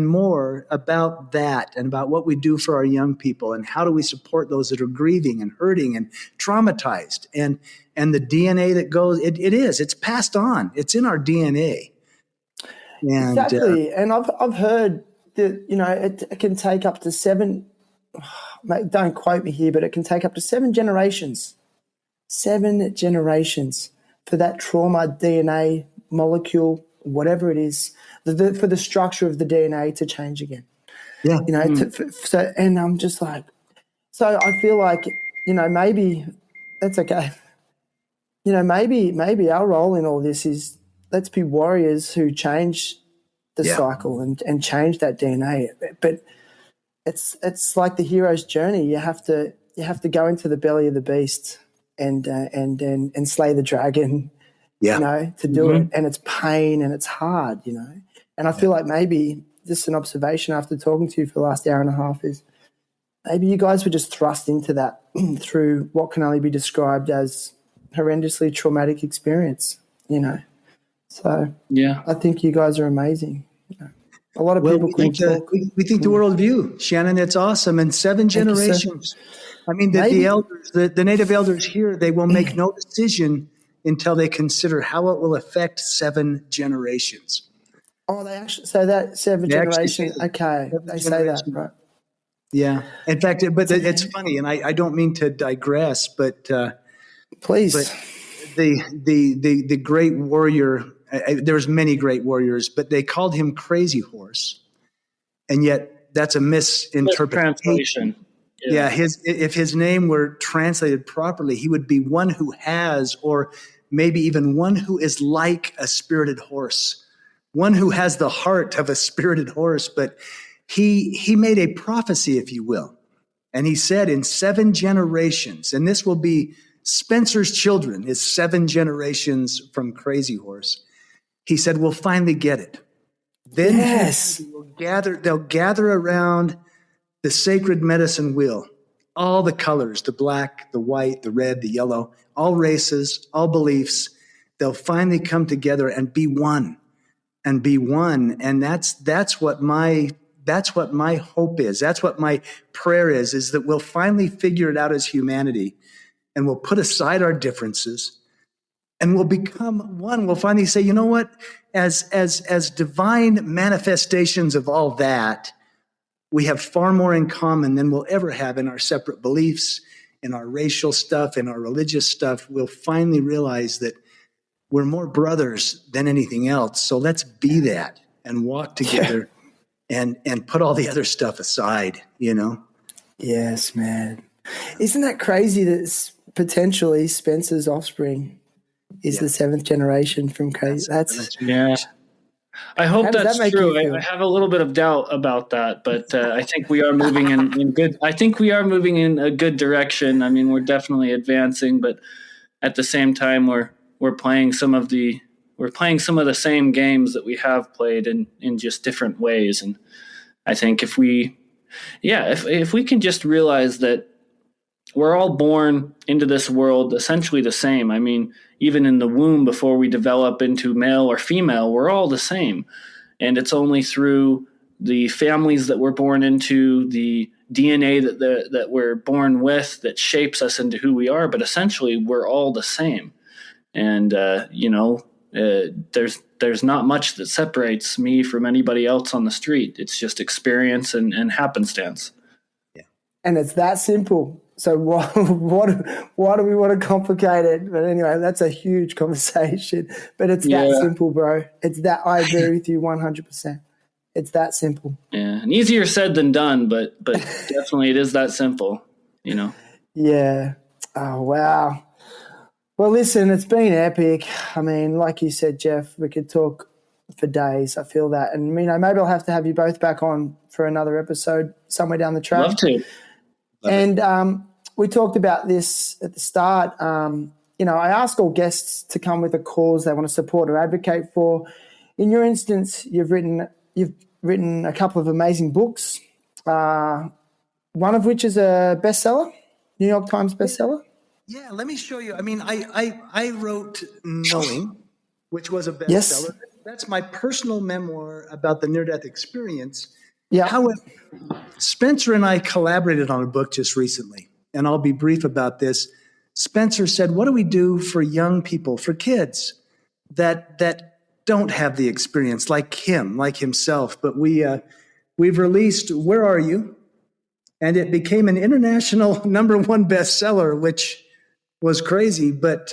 Speaker 4: more about that, and about what we do for our young people, and how do we support those that are grieving and hurting and traumatized, and the DNA that goes. It's passed on. It's in our DNA.
Speaker 5: And, exactly. And I've heard that, it can take up to 7, don't quote me here, but it can take up to 7 generations. 7 generations for that trauma DNA molecule, whatever it is, for the structure of the DNA to change again.
Speaker 4: Yeah.
Speaker 5: And I'm just like, so I feel like, maybe that's okay. Maybe our role in all this is, let's be warriors who change the cycle and change that DNA. But it's like the hero's journey. You have to go into the belly of the beast and slay the dragon, to do it. And it's pain and it's hard, And I feel like maybe just an observation after talking to you for the last hour and a half is maybe you guys were just thrust into that through what can only be described as horrendously traumatic experience, So I think you guys are amazing. A lot of people couldn't talk.
Speaker 4: We think the worldview, Shannon. It's awesome. And 7 generations. I mean, the elders, the native elders here, they will make no decision until they consider how it will affect 7 generations.
Speaker 5: Oh, they actually say that 7 generations. Okay, they say that, right?
Speaker 4: Yeah. In fact, but it's funny, and I don't mean to digress, but
Speaker 5: please.
Speaker 4: But the great warrior. There's many great warriors, but they called him Crazy Horse, and yet that's a misinterpretation. Yeah, if his name were translated properly, he would be one who has, or maybe even one who is like a spirited horse, one who has the heart of a spirited horse. But he made a prophecy, if you will, and he said in 7 generations, and this will be Spencer's children, is 7 generations from Crazy Horse. He said, we'll finally get it. Then they'll gather around the sacred medicine wheel, all the colors, the black, the white, the red, the yellow, all races, all beliefs. They'll finally come together and be one. And that's what my hope is. That's what my prayer is that we'll finally figure it out as humanity, and we'll put aside our differences, and we'll become one. We'll finally say, you know what? As divine manifestations of all that, we have far more in common than we'll ever have in our separate beliefs, in our racial stuff, in our religious stuff. We'll finally realize that we're more brothers than anything else. So let's be that and walk together and put all the other stuff aside,
Speaker 5: Yes, man. Isn't that crazy that potentially Spencer's offspring is the 7th generation from Crazy?
Speaker 2: I hope that's true. I have a little bit of doubt about that, but I think we are moving in good. I think we are moving in a good direction. I mean, we're definitely advancing, but at the same time, we're playing some of the same games that we have played in just different ways. And I think if we can just realize that we're all born into this world essentially the same. I mean, even in the womb before we develop into male or female, we're all the same. And it's only through the families that we're born into, the DNA that we're born with, that shapes us into who we are. But essentially, we're all the same. And, there's not much that separates me from anybody else on the street. It's just experience and happenstance.
Speaker 5: Yeah. And it's that simple. So why do we want to complicate it? But anyway, that's a huge conversation. But it's that simple, bro. It's that. I agree with you 100%. It's that simple.
Speaker 2: Yeah, and easier said than done, but definitely it is that simple.
Speaker 5: Yeah. Oh wow. Well, listen, it's been epic. I mean, like you said, Jeff, we could talk for days. I feel that, and maybe I'll have to have you both back on for another episode somewhere down the track.
Speaker 2: Love to.
Speaker 5: And we talked about this at the start. I ask all guests to come with a cause they want to support or advocate for. In your instance, you've written a couple of amazing books, one of which is a bestseller, New York Times bestseller.
Speaker 4: Yeah, let me show you. I mean, I wrote Knowing, which was a bestseller.
Speaker 5: Yes.
Speaker 4: That's my personal memoir about the near-death experience.
Speaker 5: Yeah.
Speaker 4: However, Spencer and I collaborated on a book just recently, and I'll be brief about this. Spencer said, what do we do for young people, for kids that don't have the experience like himself, but we we've released Where Are You? And it became an international #1 bestseller, which was crazy. But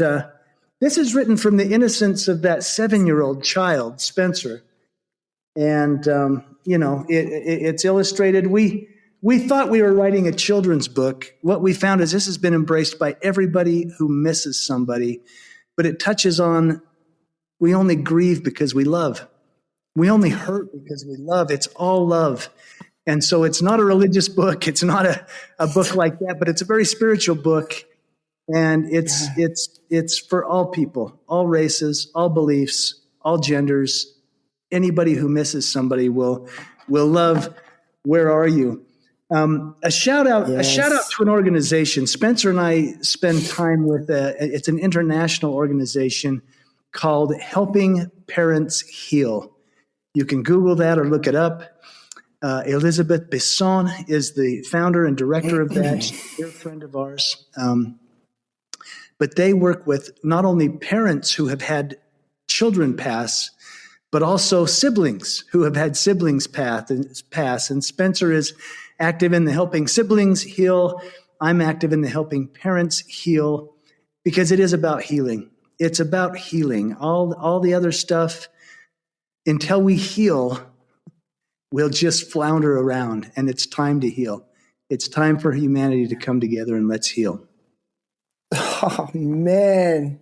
Speaker 4: this is written from the innocence of that 7-year-old child, Spencer. And, it's illustrated. We thought we were writing a children's book. What we found is this has been embraced by everybody who misses somebody. But it touches on, we only grieve because we love. We only hurt because we love. It's all love. And so it's not a religious book. It's not a book like that, but it's a very spiritual book. And it's for all people, all races, all beliefs, all genders. Anybody who misses somebody will love Where Are You? A shout out to an organization. Spencer and I spend time with it's an international organization called Helping Parents Heal. You can Google that or look it up. Elizabeth Besson is the founder and director of that. She's a dear friend of ours. But they work with not only parents who have had children pass, but also siblings who have had siblings pass. And Spencer is active in the Helping Siblings Heal. I'm active in the Helping Parents Heal, because it is about healing. It's about healing. All the other stuff, until we heal, we'll just flounder around, and it's time to heal. It's time for humanity to come together, and let's heal.
Speaker 5: Oh, man.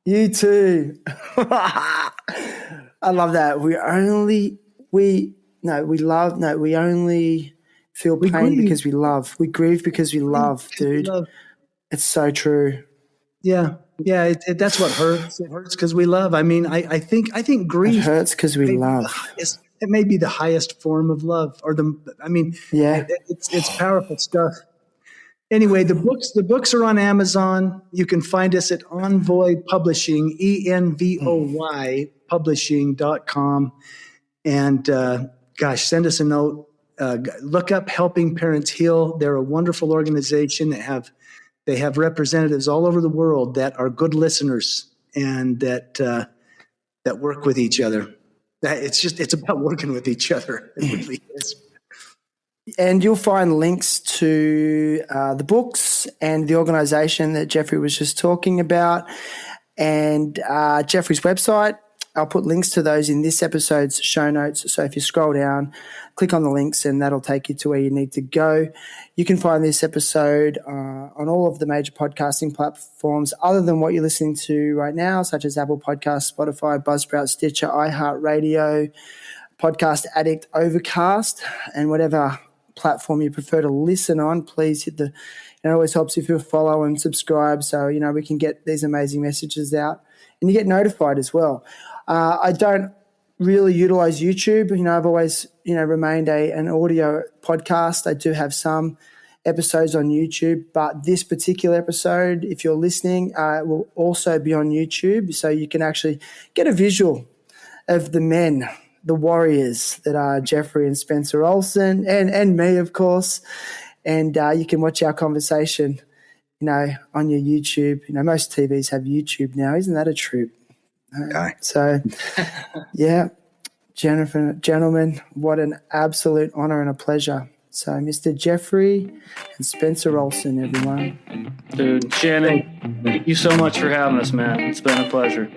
Speaker 5: You too. I love that. We only feel pain because we love. We grieve because we love, dude. It's so true.
Speaker 4: Yeah. That's what hurts. It hurts because we love. I mean, I think grief.
Speaker 5: It hurts because we love.
Speaker 4: It may be the highest form of love, it's powerful stuff. Anyway, the books are on Amazon. You can find us at Envoy Publishing, ENVOY publishing.com. And send us a note. Look up Helping Parents Heal. They're a wonderful organization they have representatives all over the world that are good listeners and that work with each other. It's about working with each other. It really is.
Speaker 5: And you'll find links to the books and the organization that Jeffrey was just talking about, and Jeffrey's website. I'll put links to those in this episode's show notes. So if you scroll down, click on the links, and that'll take you to where you need to go. You can find this episode on all of the major podcasting platforms other than what you're listening to right now, such as Apple Podcasts, Spotify, Buzzsprout, Stitcher, iHeartRadio, Podcast Addict, Overcast, and whatever platform you prefer to listen on. Please hit it always helps if you follow and subscribe, so we can get these amazing messages out, and you get notified as well. I don't really utilize YouTube. I've always remained an audio podcast. I do have some episodes on YouTube, but this particular episode, if you're listening, will also be on YouTube, so you can actually get a visual of the men, the warriors that are Jeffery and Spencer Olsen, and me, of course. And you can watch our conversation, on your YouTube. Most TVs have YouTube now. Isn't that a trip? So, yeah, gentlemen, what an absolute honor and a pleasure. So, Mr. Jeffery and Spencer Olsen, everyone.
Speaker 2: Dude, Shannon, thank you so much for having us, man. It's been a pleasure.